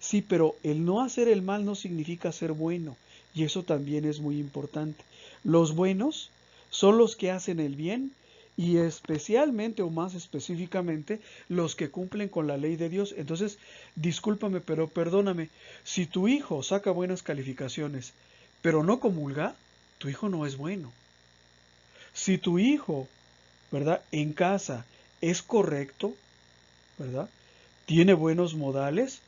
Sí, pero el no hacer el mal no significa ser bueno, y eso también es muy importante. Los buenos son los que hacen el bien y especialmente o más específicamente los que cumplen con la ley de Dios. Entonces, discúlpame, pero perdóname, si tu hijo saca buenas calificaciones, pero no comulga, tu hijo no es bueno. Si tu hijo, ¿verdad?, en casa es correcto, ¿verdad?, tiene buenos modales,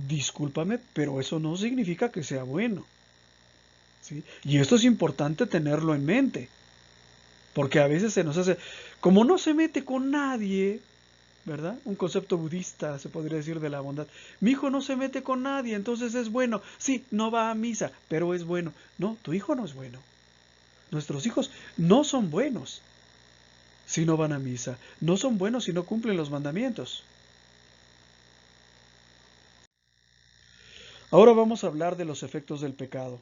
discúlpame, pero eso no significa que sea bueno, ¿sí? Y esto es importante tenerlo en mente, porque a veces se nos hace, como no se mete con nadie, ¿verdad? Un concepto budista se podría decir de la bondad. Mi hijo no se mete con nadie, entonces es bueno. Sí, no va a misa, pero es bueno. No, tu hijo no es bueno. Nuestros hijos no son buenos si no van a misa. No son buenos si no cumplen los mandamientos. Ahora vamos a hablar de los efectos del pecado.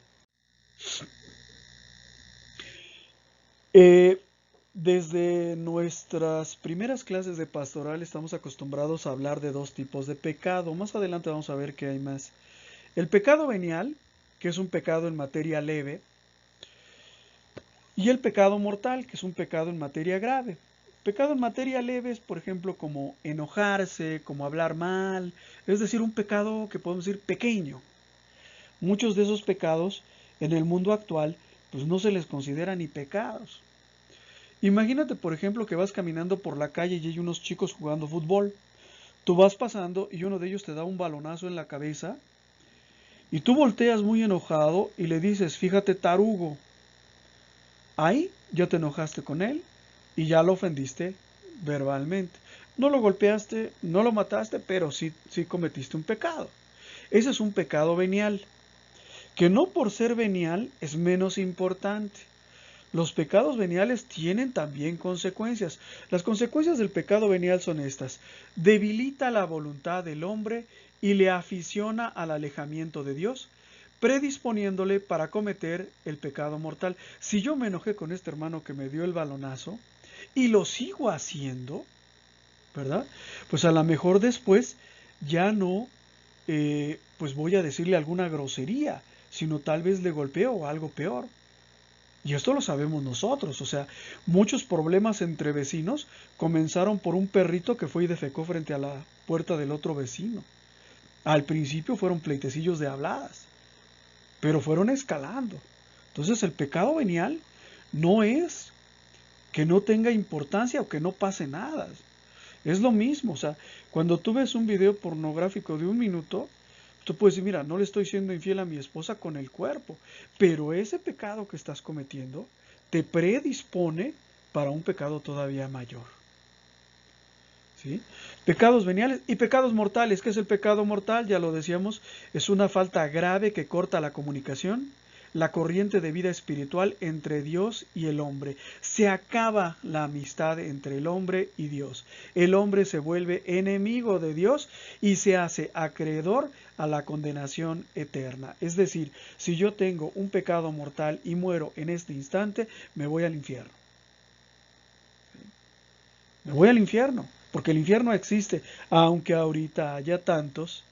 Desde nuestras primeras clases de pastoral estamos acostumbrados a hablar de dos tipos de pecado. Más adelante vamos a ver que hay más. El pecado venial, que es un pecado en materia leve, y el pecado mortal, que es un pecado en materia grave. Pecado en materia leves, por ejemplo, como enojarse, como hablar mal, es decir, un pecado que podemos decir pequeño. Muchos de esos pecados en el mundo actual pues no se les considera ni pecados. Imagínate, por ejemplo, que vas caminando por la calle y hay unos chicos jugando fútbol. Tú vas pasando y uno de ellos te da un balonazo en la cabeza y tú volteas muy enojado y le dices, fíjate, tarugo. Ahí ya te enojaste con él y ya lo ofendiste verbalmente. No lo golpeaste, no lo mataste, pero sí cometiste un pecado. Ese es un pecado venial, que no por ser venial es menos importante. Los pecados veniales tienen también consecuencias. Las consecuencias del pecado venial son estas. Debilita la voluntad del hombre y le aficiona al alejamiento de Dios, predisponiéndole para cometer el pecado mortal. Si yo me enojé con este hermano que me dio el balonazo y lo sigo haciendo, ¿verdad? Pues a lo mejor después ya no, pues voy a decirle alguna grosería, sino tal vez le golpeo o algo peor. Y esto lo sabemos nosotros, o sea, muchos problemas entre vecinos comenzaron por un perrito que fue y defecó frente a la puerta del otro vecino. Al principio fueron pleitecillos de habladas, pero fueron escalando. Entonces el pecado venial no es que no tenga importancia o que no pase nada. Es lo mismo, o sea, cuando tú ves un video pornográfico de 1 minuto, tú puedes decir, mira, no le estoy siendo infiel a mi esposa con el cuerpo, pero ese pecado que estás cometiendo te predispone para un pecado todavía mayor. ¿Sí? Pecados veniales y pecados mortales. ¿Qué es el pecado mortal? Ya lo decíamos, es una falta grave que corta la comunicación, la corriente de vida espiritual entre Dios y el hombre. Se acaba la amistad entre el hombre y Dios. El hombre se vuelve enemigo de Dios y se hace acreedor a la condenación eterna. Es decir, si yo tengo un pecado mortal y muero en este instante, me voy al infierno. Me voy al infierno, porque el infierno existe, aunque ahorita haya tantos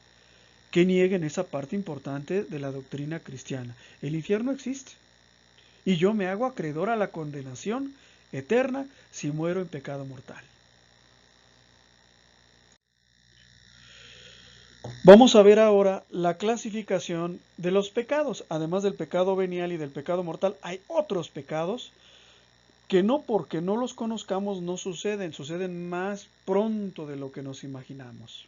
que nieguen esa parte importante de la doctrina cristiana. El infierno existe. Y yo me hago acreedor a la condenación eterna si muero en pecado mortal. Vamos a ver ahora la clasificación de los pecados. Además del pecado venial y del pecado mortal, hay otros pecados que no porque no los conozcamos no suceden, suceden más pronto de lo que nos imaginamos.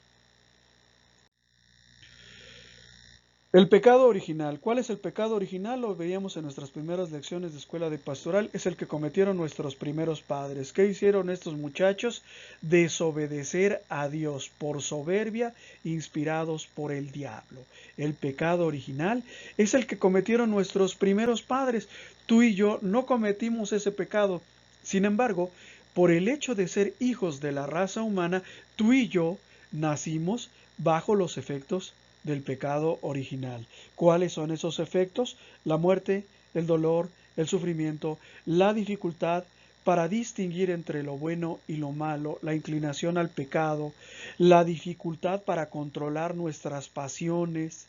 El pecado original. ¿Cuál es el pecado original? Lo veíamos en nuestras primeras lecciones de escuela de pastoral. Es el que cometieron nuestros primeros padres. ¿Qué hicieron estos muchachos? Desobedecer a Dios por soberbia, inspirados por el diablo. El pecado original es el que cometieron nuestros primeros padres. Tú y yo no cometimos ese pecado. Sin embargo, por el hecho de ser hijos de la raza humana, tú y yo nacimos bajo los efectos del pecado original. ¿Cuáles son esos efectos? La muerte, el dolor, el sufrimiento, la dificultad para distinguir entre lo bueno y lo malo, la inclinación al pecado, la dificultad para controlar nuestras pasiones,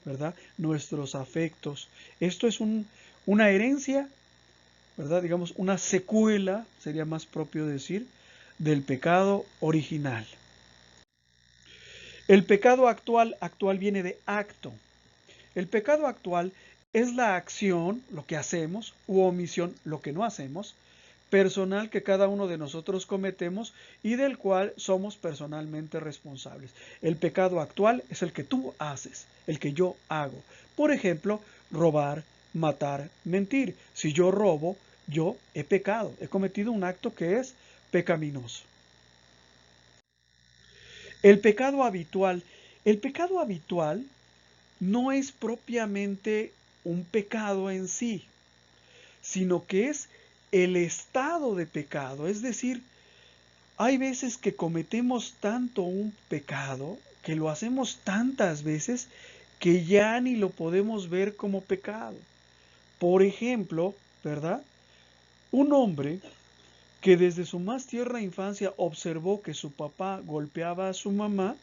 ¿verdad? Nuestros afectos. Esto es una herencia, ¿verdad? Digamos, una secuela, sería más propio decir, del pecado original. El pecado actual viene de acto. El pecado actual es la acción, lo que hacemos, u omisión, lo que no hacemos, personal que cada uno de nosotros cometemos y del cual somos personalmente responsables. El pecado actual es el que tú haces, el que yo hago. Por ejemplo, robar, matar, mentir. Si yo robo, yo he pecado, he cometido un acto que es pecaminoso. El pecado habitual. El pecado habitual no es propiamente un pecado en sí, sino que es el estado de pecado. Es decir, hay veces que cometemos tanto un pecado, que lo hacemos tantas veces, que ya ni lo podemos ver como pecado. Por ejemplo, ¿verdad? Un hombre que desde su más tierna infancia observó que su papá golpeaba a su mamá,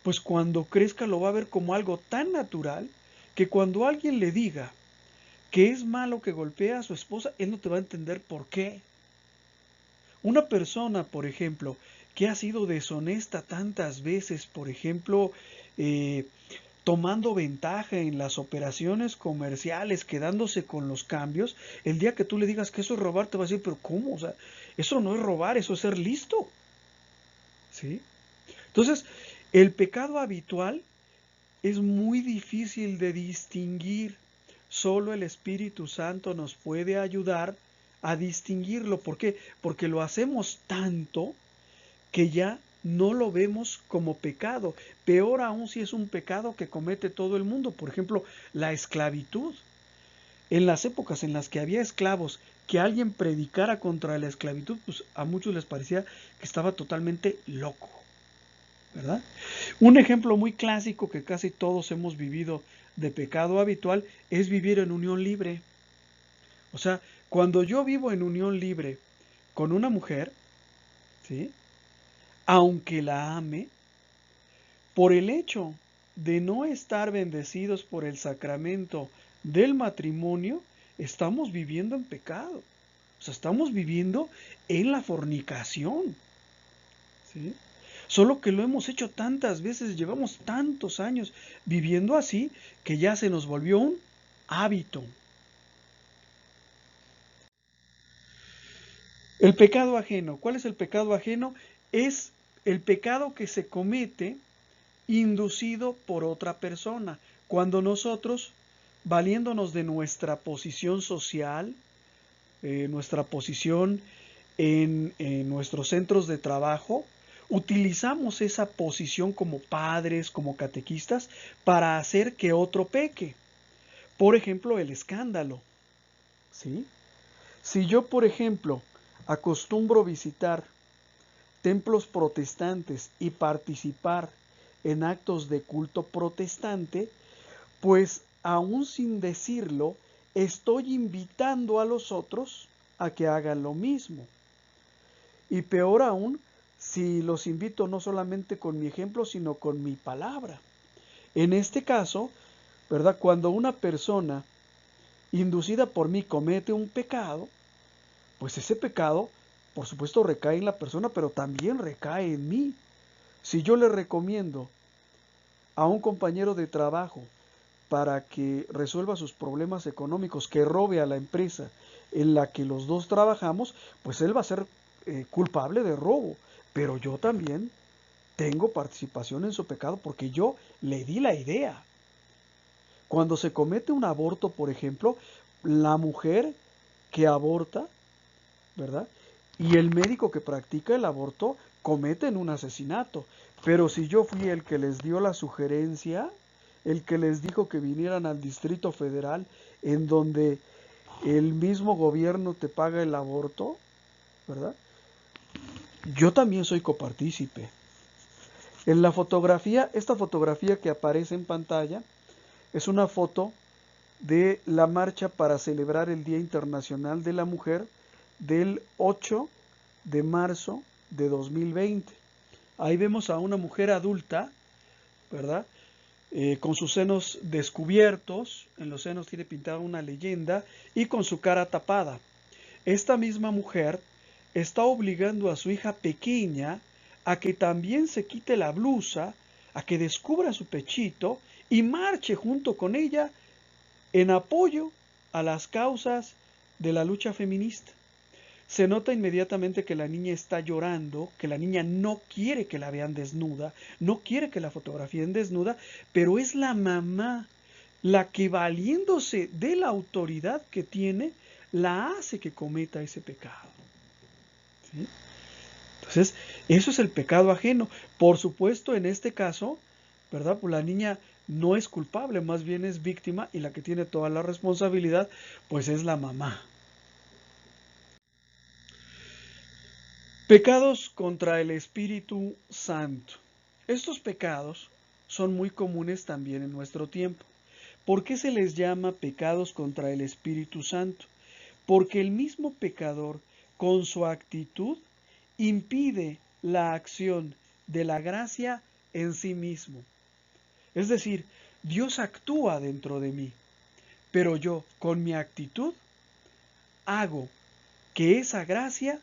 pues cuando crezca lo va a ver como algo tan natural que cuando alguien le diga que es malo que golpee a su esposa, él no te va a entender por qué. Una persona, por ejemplo, que ha sido deshonesta tantas veces, por ejemplo, eh, tomando ventaja en las operaciones comerciales, quedándose con los cambios, el día que tú le digas que eso es robar, te va a decir, pero ¿cómo? O sea, eso no es robar, eso es ser listo. ¿Sí? Entonces, el pecado habitual es muy difícil de distinguir. Solo el Espíritu Santo nos puede ayudar a distinguirlo. ¿Por qué? Porque lo hacemos tanto que ya no lo vemos como pecado. Peor aún si es un pecado que comete todo el mundo. Por ejemplo, la esclavitud. En las épocas en las que había esclavos, que alguien predicara contra la esclavitud, pues a muchos les parecía que estaba totalmente loco, ¿verdad? Un ejemplo muy clásico que casi todos hemos vivido de pecado habitual es vivir en unión libre. O sea, cuando yo vivo en unión libre con una mujer, ¿sí? Aunque la ame, por el hecho de no estar bendecidos por el sacramento del matrimonio, estamos viviendo en pecado. O sea, estamos viviendo en la fornicación, ¿sí? Solo que lo hemos hecho tantas veces, llevamos tantos años viviendo así, que ya se nos volvió un hábito. El pecado ajeno. ¿Cuál es el pecado ajeno? Es el pecado que se comete inducido por otra persona. Cuando nosotros, valiéndonos de nuestra posición social, nuestra posición en nuestros centros de trabajo, utilizamos esa posición como padres, como catequistas, para hacer que otro peque. Por ejemplo, el escándalo, ¿sí? Si yo, por ejemplo, acostumbro visitar templos protestantes y participar en actos de culto protestante, pues aún sin decirlo, estoy invitando a los otros a que hagan lo mismo. Y peor aún, si los invito no solamente con mi ejemplo, sino con mi palabra. En este caso, ¿verdad? Cuando una persona inducida por mí comete un pecado, pues ese pecado, por supuesto, recae en la persona, pero también recae en mí. Si yo le recomiendo a un compañero de trabajo para que resuelva sus problemas económicos, que robe a la empresa en la que los dos trabajamos, pues él va a ser culpable de robo. Pero yo también tengo participación en su pecado porque yo le di la idea. Cuando se comete un aborto, por ejemplo, la mujer que aborta, ¿verdad? Y el médico que practica el aborto cometen un asesinato. Pero si yo fui el que les dio la sugerencia, el que les dijo que vinieran al Distrito Federal, en donde el mismo gobierno te paga el aborto, ¿verdad? Yo también soy copartícipe. En la fotografía, esta fotografía que aparece en pantalla, es una foto de la marcha para celebrar el Día Internacional de la Mujer del 8 de marzo de 2020. Ahí vemos a una mujer adulta, ¿verdad? Con sus senos descubiertos, en los senos tiene pintada una leyenda y con su cara tapada. Esta misma mujer está obligando a su hija pequeña a que también se quite la blusa, a que descubra su pechito y marche junto con ella en apoyo a las causas de la lucha feminista. Se nota inmediatamente que la niña está llorando, que la niña no quiere que la vean desnuda, no quiere que la fotografíen desnuda, pero es la mamá la que, valiéndose de la autoridad que tiene, la hace que cometa ese pecado. ¿Sí? Entonces, eso es el pecado ajeno. Por supuesto, en este caso, ¿verdad? Pues la niña no es culpable, más bien es víctima y la que tiene toda la responsabilidad, pues es la mamá. Pecados contra el Espíritu Santo. Estos pecados son muy comunes también en nuestro tiempo. ¿Por qué se les llama pecados contra el Espíritu Santo? Porque el mismo pecador, con su actitud, impide la acción de la gracia en sí mismo. Es decir, Dios actúa dentro de mí, pero yo, con mi actitud, hago que esa gracia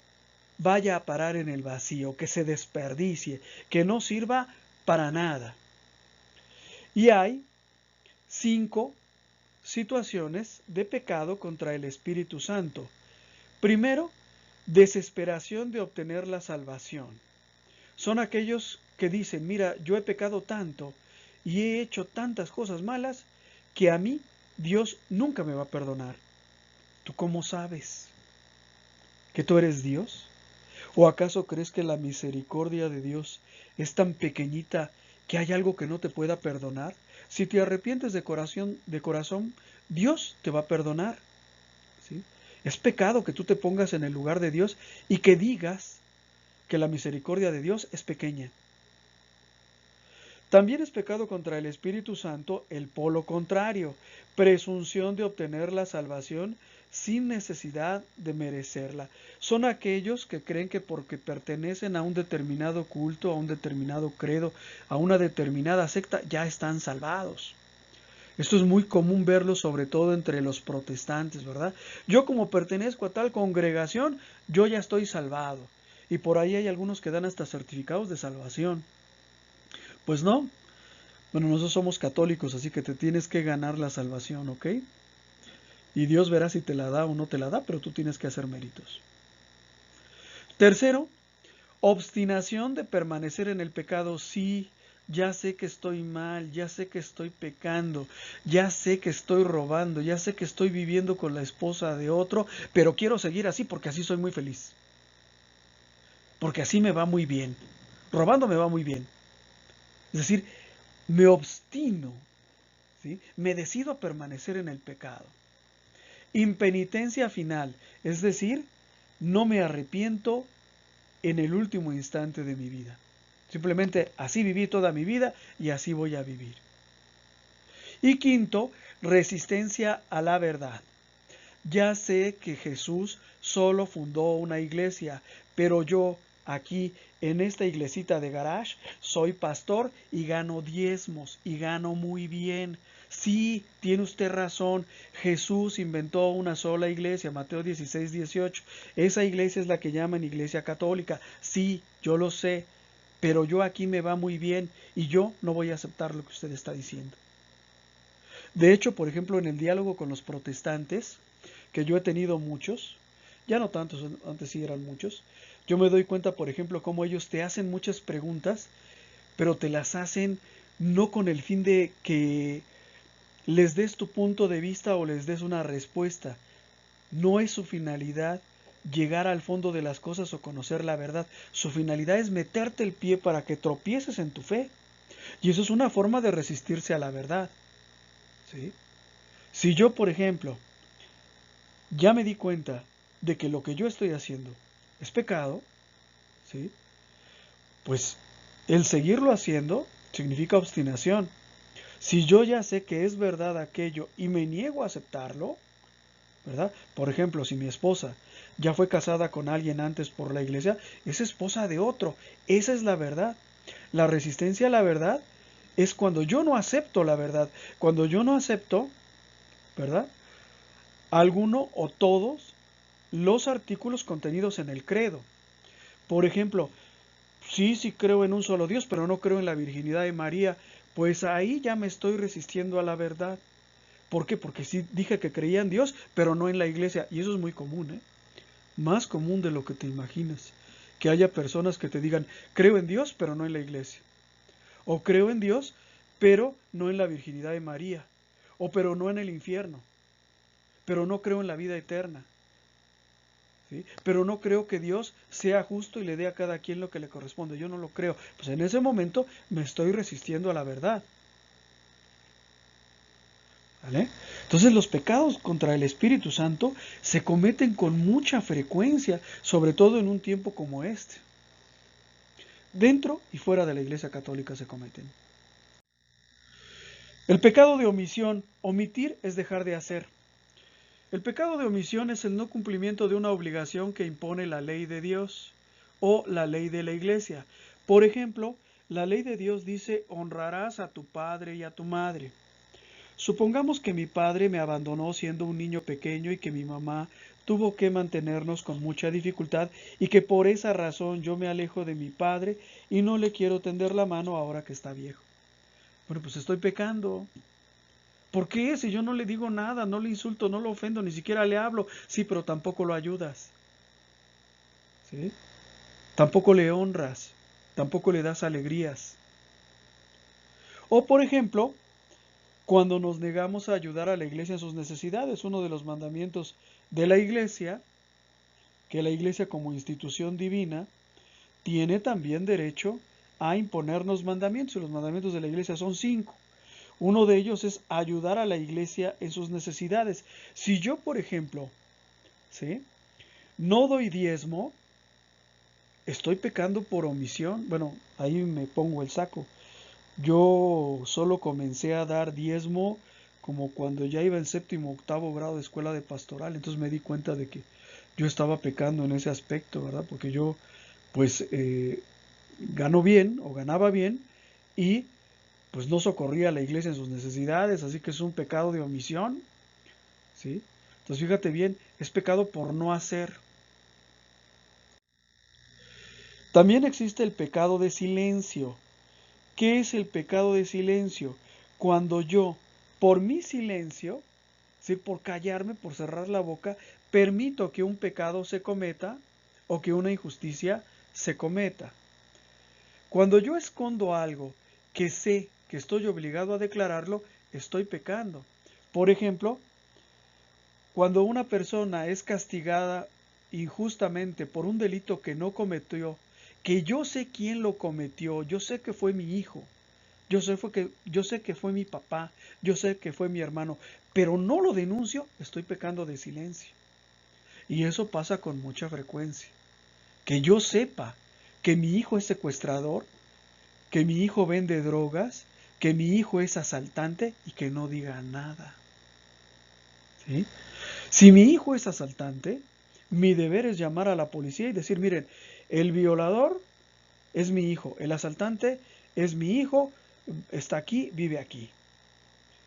vaya a parar en el vacío, que se desperdicie, que no sirva para nada. Y hay 5 situaciones de pecado contra el Espíritu Santo. Primero, desesperación de obtener la salvación. Son aquellos que dicen, mira, yo he pecado tanto y he hecho tantas cosas malas que a mí Dios nunca me va a perdonar. ¿Tú cómo sabes que tú eres Dios? ¿O acaso crees que la misericordia de Dios es tan pequeñita que hay algo que no te pueda perdonar? Si te arrepientes de corazón, Dios te va a perdonar, ¿sí? Es pecado que tú te pongas en el lugar de Dios y que digas que la misericordia de Dios es pequeña. También es pecado contra el Espíritu Santo el polo contrario, presunción de obtener la salvación sin necesidad de merecerla. Son aquellos que creen que porque pertenecen a un determinado culto, a un determinado credo, a una determinada secta, ya están salvados. Esto es muy común verlo sobre todo entre los protestantes, ¿verdad? Yo como pertenezco a tal congregación, yo ya estoy salvado. Y por ahí hay algunos que dan hasta certificados de salvación. Pues no. Bueno, nosotros somos católicos, así que te tienes que ganar la salvación, ¿ok? Y Dios verá si te la da o no te la da, pero tú tienes que hacer méritos. Tercero, obstinación de permanecer en el pecado. Sí, ya sé que estoy mal, ya sé que estoy pecando, ya sé que estoy robando, ya sé que estoy viviendo con la esposa de otro, pero quiero seguir así porque así soy muy feliz. Porque así me va muy bien. Robando me va muy bien. Es decir, me obstino, ¿sí? Me decido a permanecer en el pecado. Impenitencia final, es decir, no me arrepiento en el último instante de mi vida. Simplemente así viví toda mi vida y así voy a vivir. Y quinto, resistencia a la verdad. Ya sé que Jesús solo fundó una iglesia, pero yo aquí en esta iglesita de garage soy pastor y gano diezmos y gano muy bien. Sí, tiene usted razón, Jesús inventó una sola iglesia, Mateo 16, 18. Esa iglesia es la que llaman iglesia católica. Sí, yo lo sé, pero yo aquí me va muy bien y yo no voy a aceptar lo que usted está diciendo. De hecho, por ejemplo, en el diálogo con los protestantes, que yo he tenido muchos, ya no tantos, antes sí eran muchos, yo me doy cuenta, por ejemplo, cómo ellos te hacen muchas preguntas, pero te las hacen no con el fin de que les des tu punto de vista o les des una respuesta. No es su finalidad llegar al fondo de las cosas o conocer la verdad. Su finalidad es meterte el pie para que tropieces en tu fe. Y eso es una forma de resistirse a la verdad, ¿sí? Si yo, por ejemplo, ya me di cuenta de que lo que yo estoy haciendo es pecado, ¿sí? Pues el seguirlo haciendo significa obstinación. Si yo ya sé que es verdad aquello y me niego a aceptarlo, ¿verdad? Por ejemplo, si mi esposa ya fue casada con alguien antes por la iglesia, es esposa de otro. Esa es la verdad. La resistencia a la verdad es cuando yo no acepto la verdad. Cuando yo no acepto, ¿verdad? Alguno o todos los artículos contenidos en el credo. Por ejemplo, sí creo en un solo Dios, pero no creo en la virginidad de María, pues ahí ya me estoy resistiendo a la verdad. ¿Por qué? Porque sí dije que creía en Dios, pero no en la iglesia. Y eso es muy común, ¿eh? Más común de lo que te imaginas. Que haya personas que te digan, creo en Dios, pero no en la iglesia. O creo en Dios, pero no en la virginidad de María. O pero no en el infierno. Pero no creo en la vida eterna. ¿Sí? Pero no creo que Dios sea justo y le dé a cada quien lo que le corresponde. Yo no lo creo. Pues en ese momento me estoy resistiendo a la verdad. ¿Vale? Entonces los pecados contra el Espíritu Santo se cometen con mucha frecuencia, sobre todo en un tiempo como este. Dentro y fuera de la Iglesia Católica se cometen. El pecado de omisión. Omitir es dejar de hacer. El pecado de omisión es el no cumplimiento de una obligación que impone la ley de Dios o la ley de la iglesia. Por ejemplo, la ley de Dios dice honrarás a tu padre y a tu madre. Supongamos que mi padre me abandonó siendo un niño pequeño y que mi mamá tuvo que mantenernos con mucha dificultad y que por esa razón yo me alejo de mi padre y no le quiero tender la mano ahora que está viejo. Bueno, pues estoy pecando. ¿Por qué? Si yo no le digo nada, no le insulto, no lo ofendo, ni siquiera le hablo. Sí, pero tampoco lo ayudas. ¿Sí? Tampoco le honras. Tampoco le das alegrías. O por ejemplo, cuando nos negamos a ayudar a la iglesia en sus necesidades, uno de los mandamientos de la iglesia, que la iglesia como institución divina tiene también derecho a imponernos mandamientos, y los mandamientos de la iglesia son 5. Uno de ellos es ayudar a la iglesia en sus necesidades. Si yo, por ejemplo, ¿sí?, no doy diezmo, estoy pecando por omisión. Bueno, ahí me pongo el saco. Yo solo comencé a dar diezmo como cuando ya iba en séptimo, octavo grado de escuela de pastoral. Entonces me di cuenta de que yo estaba pecando en ese aspecto, ¿verdad? Porque yo, pues, gano bien o ganaba bien y pues no socorría a la iglesia en sus necesidades, así que es un pecado de omisión, ¿sí? Entonces fíjate bien, es pecado por no hacer. También existe el pecado de silencio. ¿Qué es el pecado de silencio? Cuando yo, por mi silencio, ¿sí?, por callarme, por cerrar la boca, permito que un pecado se cometa o que una injusticia se cometa. Cuando yo escondo algo que sé que estoy obligado a declararlo, estoy pecando. Por ejemplo, cuando una persona es castigada injustamente por un delito que no cometió, que yo sé quién lo cometió, yo sé que fue mi hijo, yo sé que fue mi papá, yo sé que fue mi hermano, pero no lo denuncio, estoy pecando de silencio. Y eso pasa con mucha frecuencia. Que yo sepa que mi hijo es secuestrador, que mi hijo vende drogas, que mi hijo es asaltante y que no diga nada. ¿Sí? Si mi hijo es asaltante, mi deber es llamar a la policía y decir, miren, el violador es mi hijo, el asaltante es mi hijo, está aquí, vive aquí.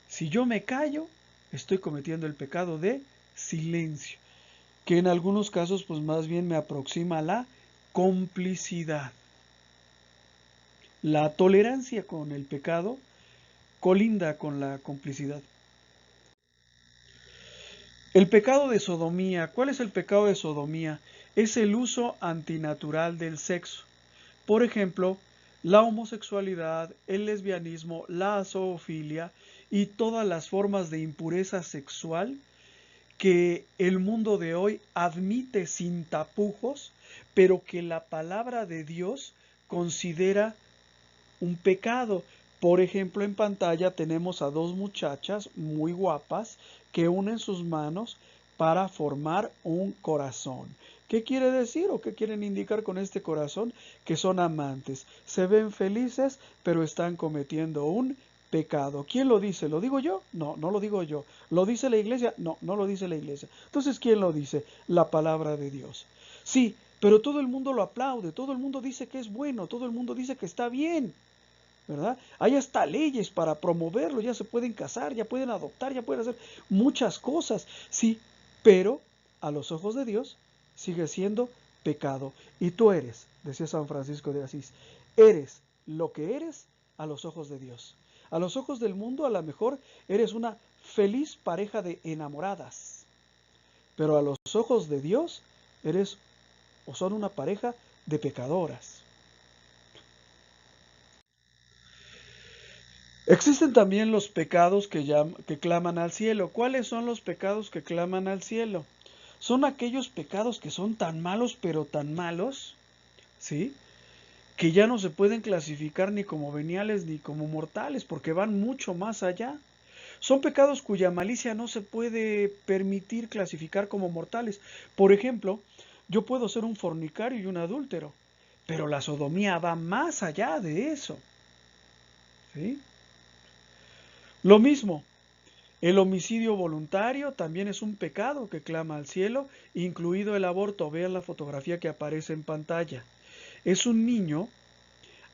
Si yo me callo, estoy cometiendo el pecado de silencio, que en algunos casos pues más bien me aproxima a la complicidad. La tolerancia con el pecado colinda con la complicidad. El pecado de sodomía. ¿Cuál es el pecado de sodomía? Es el uso antinatural del sexo. Por ejemplo, la homosexualidad, el lesbianismo, la zoofilia y todas las formas de impureza sexual que el mundo de hoy admite sin tapujos, pero que la palabra de Dios considera un pecado. Por ejemplo, en pantalla tenemos a dos muchachas muy guapas que unen sus manos para formar un corazón. ¿Qué quiere decir o qué quieren indicar con este corazón? Que son amantes. Se ven felices, pero están cometiendo un pecado. ¿Quién lo dice? ¿Lo digo yo? No, no lo digo yo. ¿Lo dice la iglesia? No, no lo dice la iglesia. Entonces, ¿quién lo dice? La palabra de Dios. Sí, pero todo el mundo lo aplaude, todo el mundo dice que es bueno, todo el mundo dice que está bien, ¿verdad? Hay hasta leyes para promoverlo, ya se pueden casar, ya pueden adoptar, ya pueden hacer muchas cosas, sí, pero a los ojos de Dios sigue siendo pecado. Y tú eres, decía San Francisco de Asís, eres lo que eres a los ojos de Dios. A los ojos del mundo a lo mejor eres una feliz pareja de enamoradas, pero a los ojos de Dios eres o son una pareja de pecadoras. Existen también los pecados que claman al cielo. ¿Cuáles son los pecados que claman al cielo? Son aquellos pecados que son tan malos, pero tan malos, ¿sí?, que ya no se pueden clasificar ni como veniales ni como mortales, porque van mucho más allá. Son pecados cuya malicia no se puede permitir clasificar como mortales. Por ejemplo, yo puedo ser un fornicario y un adúltero, pero la sodomía va más allá de eso, ¿sí? Lo mismo, el homicidio voluntario también es un pecado que clama al cielo, incluido el aborto. Vean la fotografía que aparece en pantalla. Es un niño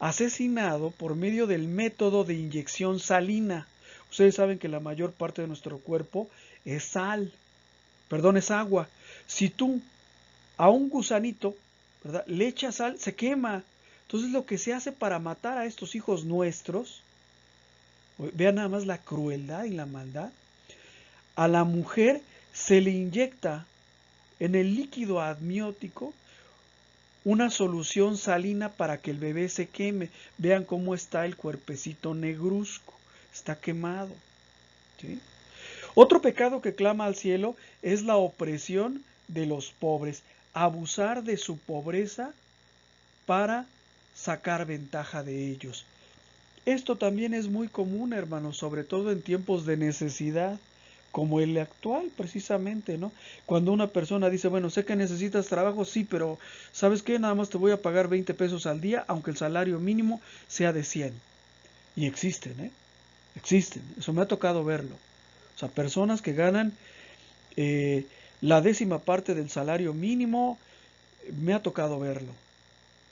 asesinado por medio del método de inyección salina. Ustedes saben que la mayor parte de nuestro cuerpo es es agua. Si tú a un gusanito, ¿verdad?, le echas sal, se quema. Entonces lo que se hace para matar a estos hijos nuestros, vean nada más la crueldad y la maldad, a la mujer se le inyecta en el líquido amniótico una solución salina para que el bebé se queme. Vean cómo está el cuerpecito negruzco, está quemado. ¿Sí? Otro pecado que clama al cielo es la opresión de los pobres, abusar de su pobreza para sacar ventaja de ellos. Esto también es muy común, hermanos, sobre todo en tiempos de necesidad, como el actual, precisamente, ¿no? Cuando una persona dice, bueno, sé que necesitas trabajo, sí, pero ¿sabes qué? Nada más te voy a pagar 20 pesos al día, aunque el salario mínimo sea de 100. Y existen, ¿eh? Existen. Eso me ha tocado verlo. O sea, personas que ganan eh, la 10ª parte del salario mínimo, me ha tocado verlo.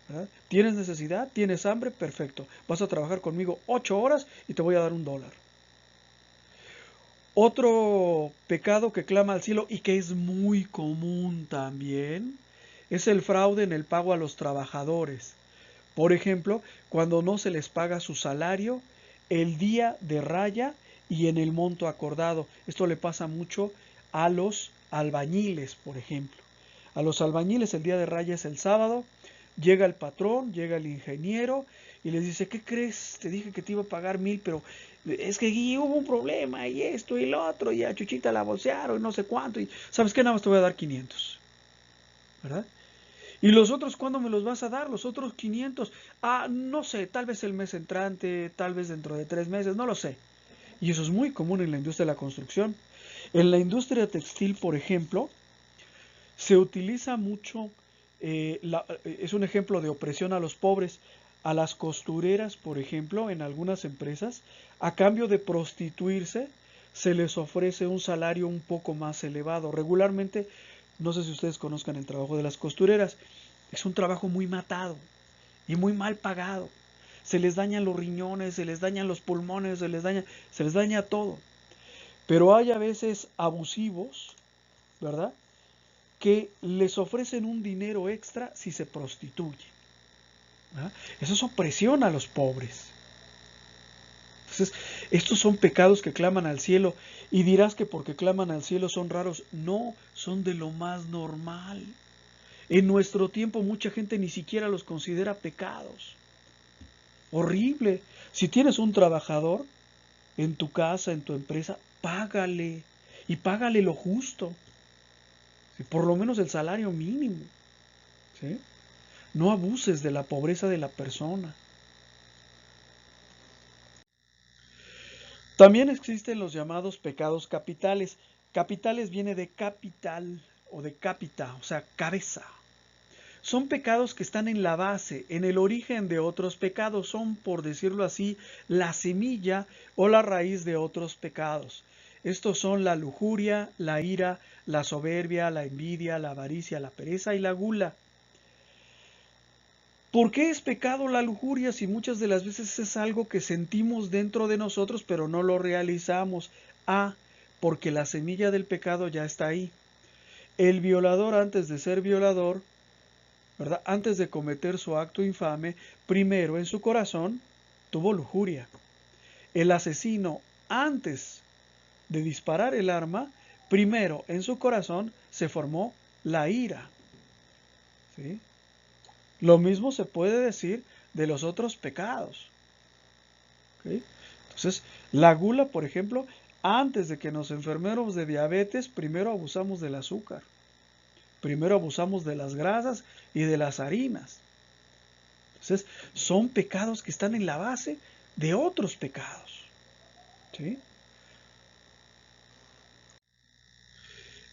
¿Verdad? ¿Tienes necesidad? ¿Tienes hambre? Perfecto. Vas a trabajar conmigo 8 horas y te voy a dar $1. Otro pecado que clama al cielo y que es muy común también es el fraude en el pago a los trabajadores. Por ejemplo, cuando no se les paga su salario el día de raya y en el monto acordado. Esto le pasa mucho a los albañiles, por ejemplo. A los albañiles el día de raya es el sábado. Llega el patrón, llega el ingeniero y les dice, ¿qué crees? Te dije que te iba a pagar 1000, pero es que aquí hubo un problema y esto y lo otro, y a Chuchita la bolsearon y no sé cuánto, y ¿sabes qué? Nada más te voy a dar 500, ¿verdad? ¿Y los otros cuándo me los vas a dar? Los otros 500. Ah, no sé, tal vez el mes entrante, tal vez dentro de 3 meses, no lo sé. Y eso es muy común en la industria de la construcción. En la industria textil, por ejemplo, se utiliza mucho, es un ejemplo de opresión a los pobres, a las costureras, por ejemplo, en algunas empresas, a cambio de prostituirse, se les ofrece un salario un poco más elevado. Regularmente, no sé si ustedes conozcan el trabajo de las costureras, es un trabajo muy matado y muy mal pagado. Se les dañan los riñones, se les dañan los pulmones, se les daña todo. Pero hay a veces abusivos, ¿verdad?, que les ofrecen un dinero extra si se prostituyen. ¿Verdad? Eso es opresión a los pobres. Entonces, estos son pecados que claman al cielo. Y dirás que porque claman al cielo son raros. No, son de lo más normal. En nuestro tiempo mucha gente ni siquiera los considera pecados. Horrible. Si tienes un trabajador en tu casa, en tu empresa, págale. Y págale lo justo. ¿Sí? Por lo menos el salario mínimo. ¿Sí? No abuses de la pobreza de la persona. También existen los llamados pecados capitales. Capitales viene de capital o de capita, o sea, cabeza. Son pecados que están en la base, en el origen de otros pecados. Son, por decirlo así, la semilla o la raíz de otros pecados. Estos son la lujuria, la ira, la soberbia, la envidia, la avaricia, la pereza y la gula. ¿Por qué es pecado la lujuria si muchas de las veces es algo que sentimos dentro de nosotros pero no lo realizamos? Ah, porque la semilla del pecado ya está ahí. El violador, antes de ser violador, ¿verdad?, antes de cometer su acto infame, primero en su corazón tuvo lujuria. El asesino, antes de disparar el arma, primero en su corazón se formó la ira. ¿Sí? Lo mismo se puede decir de los otros pecados. ¿Okay? Entonces, la gula, por ejemplo, antes de que nos enfermemos de diabetes, primero abusamos del azúcar, primero abusamos de las grasas y de las harinas. Entonces, son pecados que están en la base de otros pecados. ¿Sí?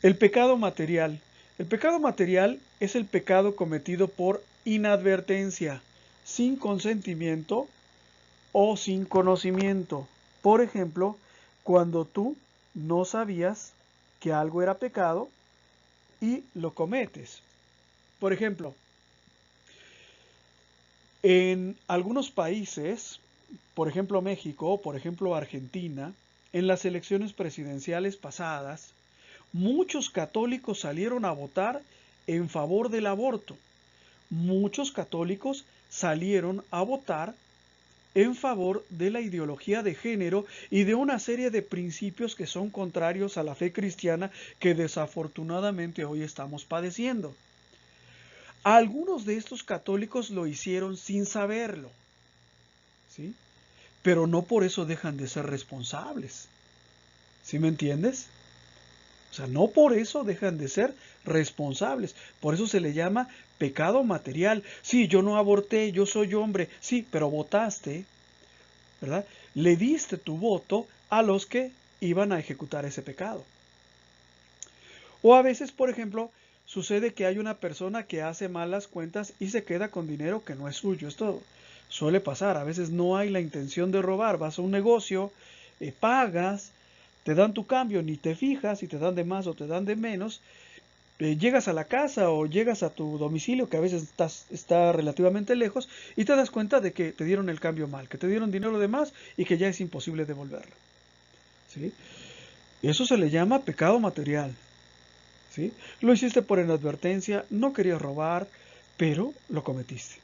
El pecado material. El pecado material es el pecado cometido por inadvertencia, sin consentimiento o sin conocimiento. Por ejemplo, cuando tú no sabías que algo era pecado y lo cometes. Por ejemplo, en algunos países, por ejemplo México, por ejemplo Argentina, en las elecciones presidenciales pasadas, muchos católicos salieron a votar en favor del aborto. Muchos católicos salieron a votar en favor de la ideología de género y de una serie de principios que son contrarios a la fe cristiana que desafortunadamente hoy estamos padeciendo. Algunos de estos católicos lo hicieron sin saberlo, ¿sí? Pero no por eso dejan de ser responsables. ¿Sí me entiendes? O sea, no por eso dejan de ser responsables. Por eso se le llama pecado material. Sí, yo no aborté, yo soy hombre. Sí, pero votaste, ¿verdad? Le diste tu voto a los que iban a ejecutar ese pecado. O a veces, por ejemplo, sucede que hay una persona que hace malas cuentas y se queda con dinero que no es suyo. Esto suele pasar. A veces no hay la intención de robar. Vas a un negocio, pagas, te dan tu cambio, ni te fijas si te dan de más o te dan de menos. Llegas a la casa o llegas a tu domicilio, que a veces está relativamente lejos, y te das cuenta de que te dieron el cambio mal, que te dieron dinero de más y que ya es imposible devolverlo. ¿Sí? Eso se le llama pecado material. ¿Sí? Lo hiciste por inadvertencia, no querías robar, pero lo cometiste.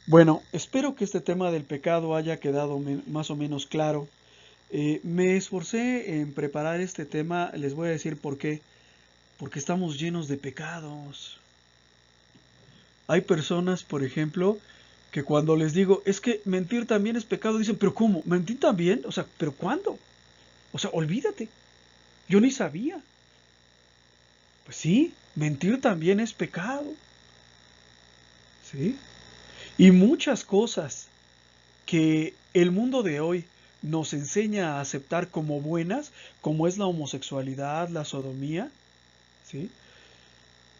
Bueno, espero que este tema del pecado haya quedado más o menos claro. Me esforcé en preparar este tema, les voy a decir por qué. Porque estamos llenos de pecados. Hay personas, por ejemplo, que cuando les digo, es que mentir también es pecado, dicen, pero ¿cómo? ¿Mentir también? O sea, ¿pero cuándo? O sea, olvídate. Yo ni sabía. Pues sí, mentir también es pecado. ¿Sí? Y muchas cosas que el mundo de hoy nos enseña a aceptar como buenas, como es la homosexualidad, la sodomía, ¿sí?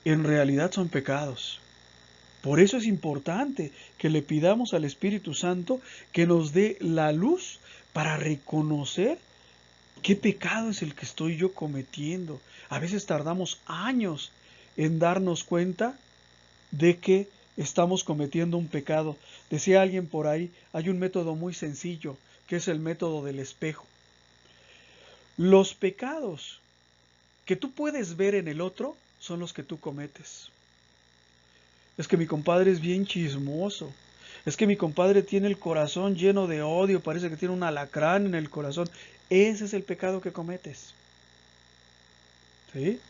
En realidad son pecados. Por eso es importante que le pidamos al Espíritu Santo que nos dé la luz para reconocer qué pecado es el que estoy yo cometiendo. A veces tardamos años en darnos cuenta de que estamos cometiendo un pecado. Decía alguien por ahí, hay un método muy sencillo, que es el método del espejo. Los pecados que tú puedes ver en el otro son los que tú cometes. Es que mi compadre es bien chismoso. Es que mi compadre tiene el corazón lleno de odio, parece que tiene un alacrán en el corazón. Ese es el pecado que cometes. ¿Sí?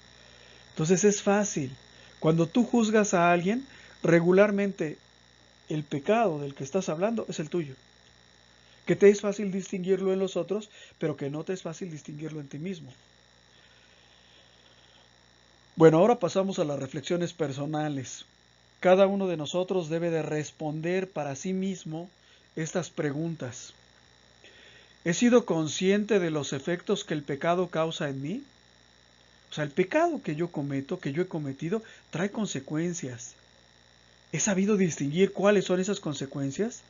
Entonces es fácil. Cuando tú juzgas a alguien, regularmente el pecado del que estás hablando es el tuyo. Que te es fácil distinguirlo en los otros, pero que no te es fácil distinguirlo en ti mismo. Bueno, ahora pasamos a las reflexiones personales. Cada uno de nosotros debe de responder para sí mismo estas preguntas. ¿He sido consciente de los efectos que el pecado causa en mí? O sea, el pecado que yo cometo, que yo he cometido, trae consecuencias. ¿He sabido distinguir cuáles son esas consecuencias?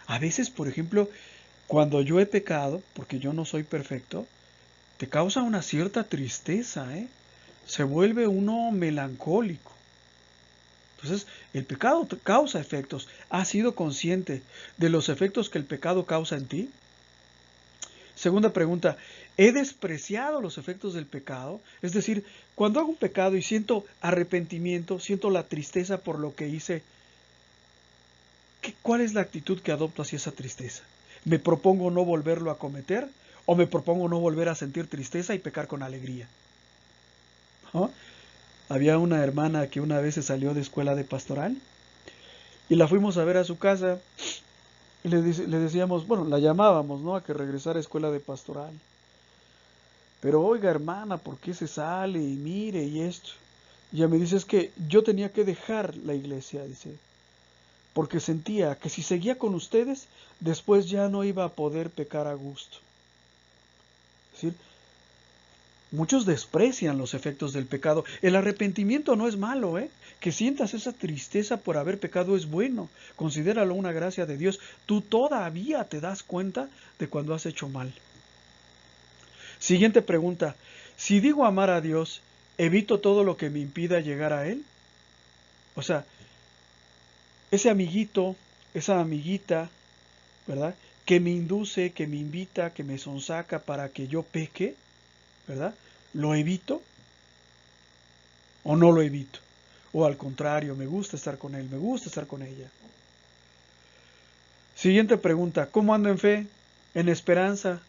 A veces, por ejemplo, cuando yo he pecado, porque yo no soy perfecto, te causa una cierta tristeza, ¿eh? Se vuelve uno melancólico. Entonces, el pecado causa efectos. ¿Has sido consciente de los efectos que el pecado causa en ti? Segunda pregunta, ¿he despreciado los efectos del pecado? Es decir, cuando hago un pecado y siento arrepentimiento, siento la tristeza por lo que hice, ¿cuál es la actitud que adopto hacia esa tristeza? ¿Me propongo no volverlo a cometer o me propongo no volver a sentir tristeza y pecar con alegría? ¿No? Había una hermana que una vez se salió de escuela de pastoral y la fuimos a ver a su casa y le decíamos, bueno, la llamábamos, ¿no? A que regresara a escuela de pastoral. Pero oiga, hermana, ¿por qué se sale? Y mire, y esto. Y ella me dice, es que yo tenía que dejar la iglesia, dice, porque sentía que si seguía con ustedes, después ya no iba a poder pecar a gusto. Es decir, muchos desprecian los efectos del pecado. El arrepentimiento no es malo, ¿eh? Que sientas esa tristeza por haber pecado es bueno. Considéralo una gracia de Dios. Tú todavía te das cuenta de cuando has hecho mal. Siguiente pregunta. Si digo amar a Dios, ¿evito todo lo que me impida llegar a Él? O sea, ese amiguito, esa amiguita, ¿verdad? que me induce, que me invita, que me sonsaca para que yo peque, ¿verdad? ¿Lo evito o no lo evito? O al contrario, me gusta estar con él, me gusta estar con ella. Siguiente pregunta, ¿cómo ando en fe, en esperanza,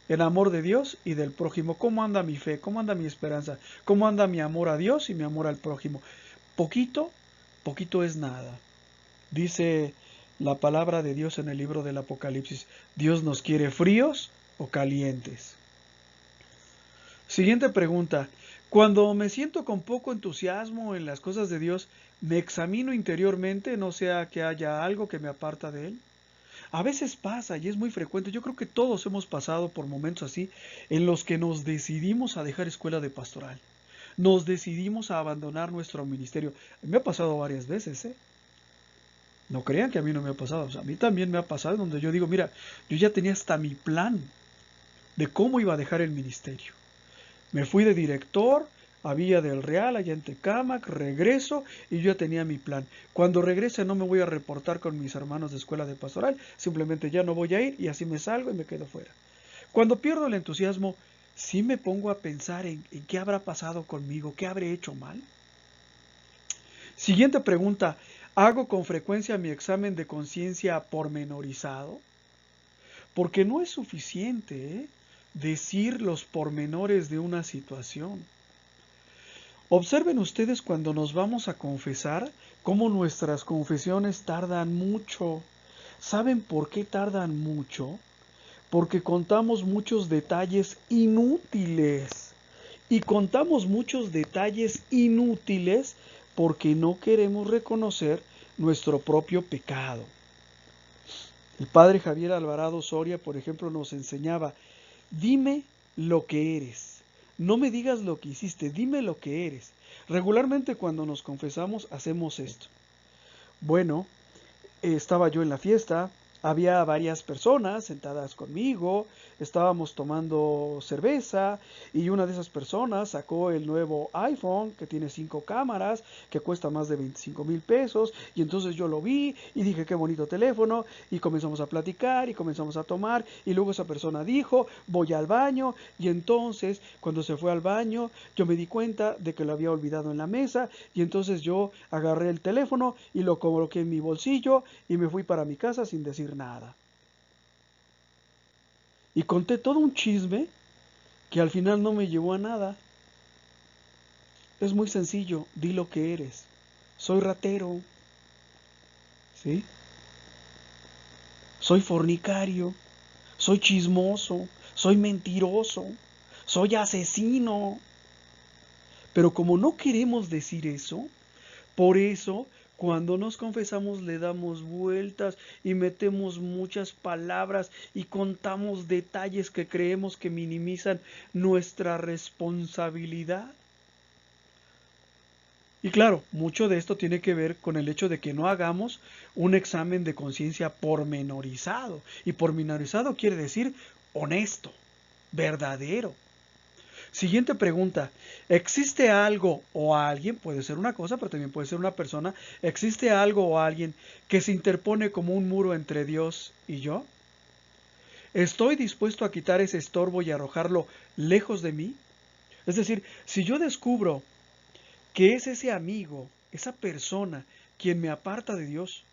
en amor de Dios y del prójimo? ¿Cómo anda mi fe? ¿Cómo anda mi esperanza? ¿Cómo anda mi amor a Dios y mi amor al prójimo? Poquito, poquito es nada. Dice la palabra de Dios en el libro del Apocalipsis, Dios nos quiere fríos o calientes. Siguiente pregunta, cuando me siento con poco entusiasmo en las cosas de Dios, ¿me examino interiormente, no sea que haya algo que me aparta de Él? A veces pasa y es muy frecuente, yo creo que todos hemos pasado por momentos así, en los que nos decidimos a dejar escuela de pastoral, nos decidimos a abandonar nuestro ministerio. Me ha pasado varias veces, ¿eh? No crean que a mí no me ha pasado, o sea, a mí también me ha pasado donde yo digo, mira, yo ya tenía hasta mi plan de cómo iba a dejar el ministerio. Me fui de director a Villa del Real, allá en Tecámac, regreso y yo ya tenía mi plan. Cuando regrese no me voy a reportar con mis hermanos de escuela de pastoral, simplemente ya no voy a ir y así me salgo y me quedo fuera. Cuando pierdo el entusiasmo, sí me pongo a pensar en qué habrá pasado conmigo, qué habré hecho mal. Siguiente pregunta, ¿hago con frecuencia mi examen de conciencia pormenorizado? Porque no es suficiente, decir los pormenores de una situación. Observen ustedes cuando nos vamos a confesar, cómo nuestras confesiones tardan mucho. ¿Saben por qué tardan mucho? Porque contamos muchos detalles inútiles. Y contamos muchos detalles inútiles porque no queremos reconocer nuestro propio pecado. El padre Javier Alvarado Soria, por ejemplo, nos enseñaba, dime lo que eres. No me digas lo que hiciste, dime lo que eres. Regularmente cuando nos confesamos hacemos esto. Bueno, estaba yo en la fiesta, había varias personas sentadas conmigo, estábamos tomando cerveza y una de esas personas sacó el nuevo iPhone que tiene 5 cámaras, que cuesta más de 25,000 pesos, y entonces yo lo vi y dije qué bonito teléfono y comenzamos a platicar y comenzamos a tomar y luego esa persona dijo voy al baño y entonces cuando se fue al baño yo me di cuenta de que lo había olvidado en la mesa y entonces yo agarré el teléfono y lo coloqué en mi bolsillo y me fui para mi casa sin decir nada. Y conté todo un chisme que al final no me llevó a nada. Es muy sencillo, di lo que eres. Soy ratero, ¿sí? Soy fornicario, soy chismoso, soy mentiroso, soy asesino. Pero como no queremos decir eso, por eso, cuando nos confesamos le damos vueltas y metemos muchas palabras y contamos detalles que creemos que minimizan nuestra responsabilidad. Y claro, mucho de esto tiene que ver con el hecho de que no hagamos un examen de conciencia pormenorizado. Y pormenorizado quiere decir honesto, verdadero. Siguiente pregunta, ¿existe algo o alguien, puede ser una cosa, pero también puede ser una persona, ¿existe algo o alguien que se interpone como un muro entre Dios y yo? ¿Estoy dispuesto a quitar ese estorbo y arrojarlo lejos de mí? Es decir, si yo descubro que es ese amigo, esa persona, quien me aparta de Dios,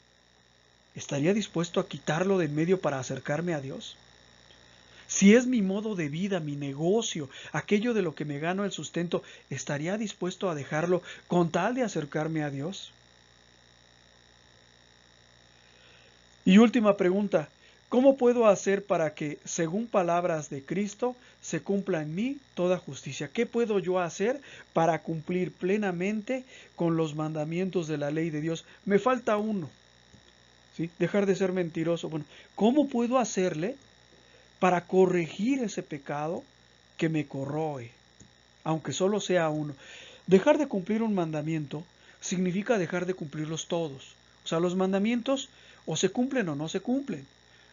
¿estaría dispuesto a quitarlo de en medio para acercarme a Dios? Si es mi modo de vida, mi negocio, aquello de lo que me gano el sustento, ¿estaría dispuesto a dejarlo con tal de acercarme a Dios? Y última pregunta, ¿cómo puedo hacer para que, según palabras de Cristo, se cumpla en mí toda justicia? ¿Qué puedo yo hacer para cumplir plenamente con los mandamientos de la ley de Dios? Me falta uno, ¿sí? Dejar de ser mentiroso. Bueno, ¿cómo puedo hacerle para corregir ese pecado que me corroe, aunque solo sea uno? Dejar de cumplir un mandamiento significa dejar de cumplirlos todos. O sea, los mandamientos o se cumplen o no se cumplen.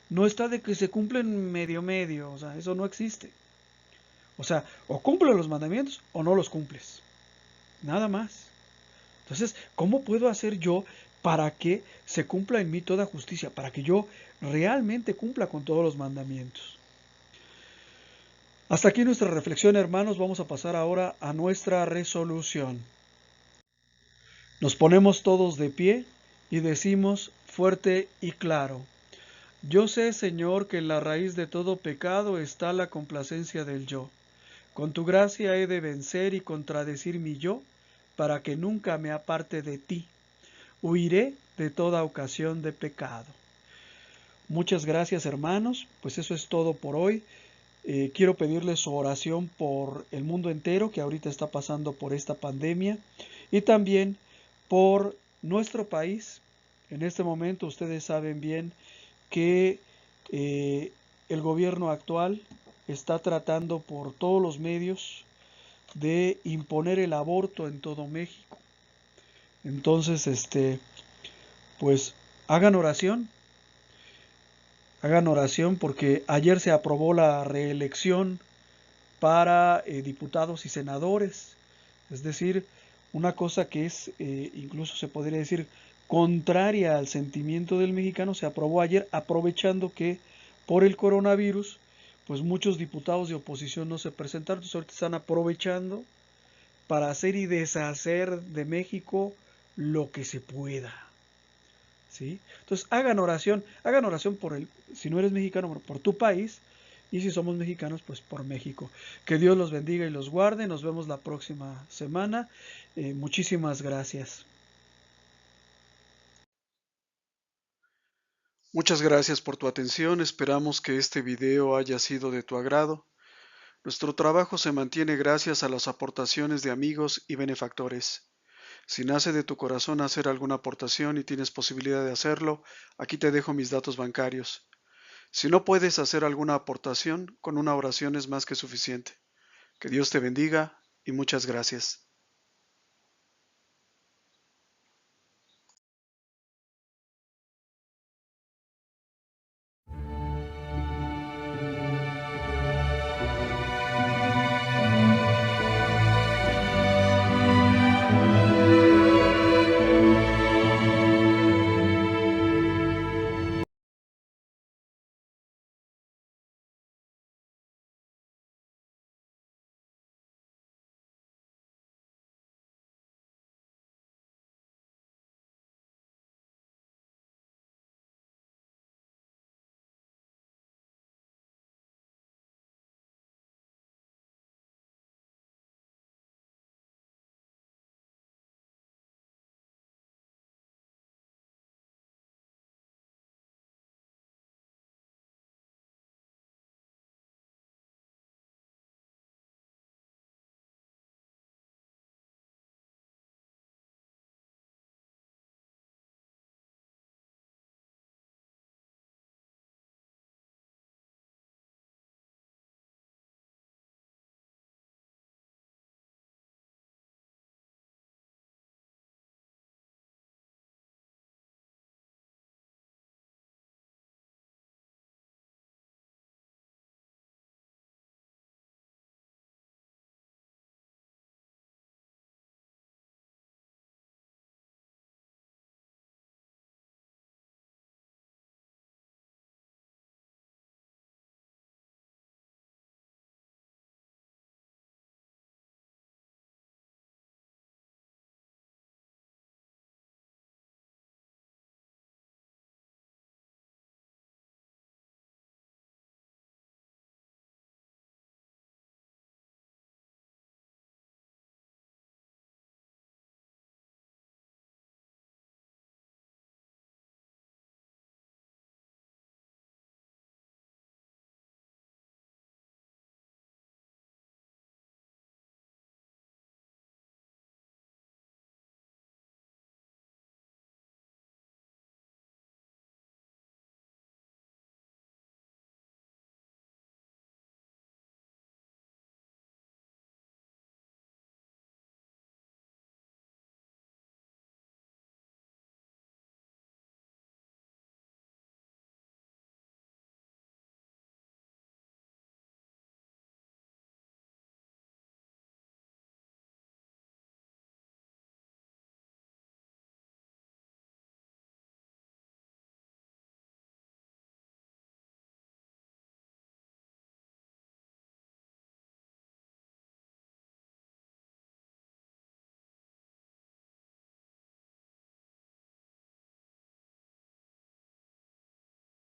No está de que se cumplen medio medio, o sea, eso no existe. O sea, o cumples los mandamientos o no los cumples. Nada más. Entonces, ¿cómo puedo hacer yo para que se cumpla en mí toda justicia, para que yo realmente cumpla con todos los mandamientos. Hasta aquí nuestra reflexión, hermanos. Vamos a pasar ahora a nuestra resolución. Nos ponemos todos de pie y decimos fuerte y claro: yo sé, Señor, que en la raíz de todo pecado está la complacencia del yo. Con tu gracia he de vencer y contradecir mi yo, para que nunca me aparte de ti. Huiré de toda ocasión de pecado. Muchas gracias, hermanos. Pues eso es todo por hoy. Quiero pedirles su oración por el mundo entero que ahorita está pasando por esta pandemia y también por nuestro país. En este momento ustedes saben bien que el gobierno actual está tratando por todos los medios de imponer el aborto en todo México. Entonces, pues hagan oración porque ayer se aprobó la reelección para diputados y senadores. Es decir, una cosa que es, incluso se podría decir, contraria al sentimiento del mexicano, se aprobó ayer, aprovechando que por el coronavirus, pues muchos diputados de oposición no se presentaron. Entonces ahorita están aprovechando para hacer y deshacer de México lo que se pueda. ¿Sí? Entonces hagan oración por si no eres mexicano, por tu país, y si somos mexicanos, pues por México. Que Dios los bendiga y los guarde. Nos vemos la próxima semana. Muchísimas gracias. Muchas gracias por tu atención. Esperamos que este video haya sido de tu agrado. Nuestro trabajo se mantiene gracias a las aportaciones de amigos y benefactores. Si nace de tu corazón hacer alguna aportación y tienes posibilidad de hacerlo, aquí te dejo mis datos bancarios. Si no puedes hacer alguna aportación, con una oración es más que suficiente. Que Dios te bendiga y muchas gracias.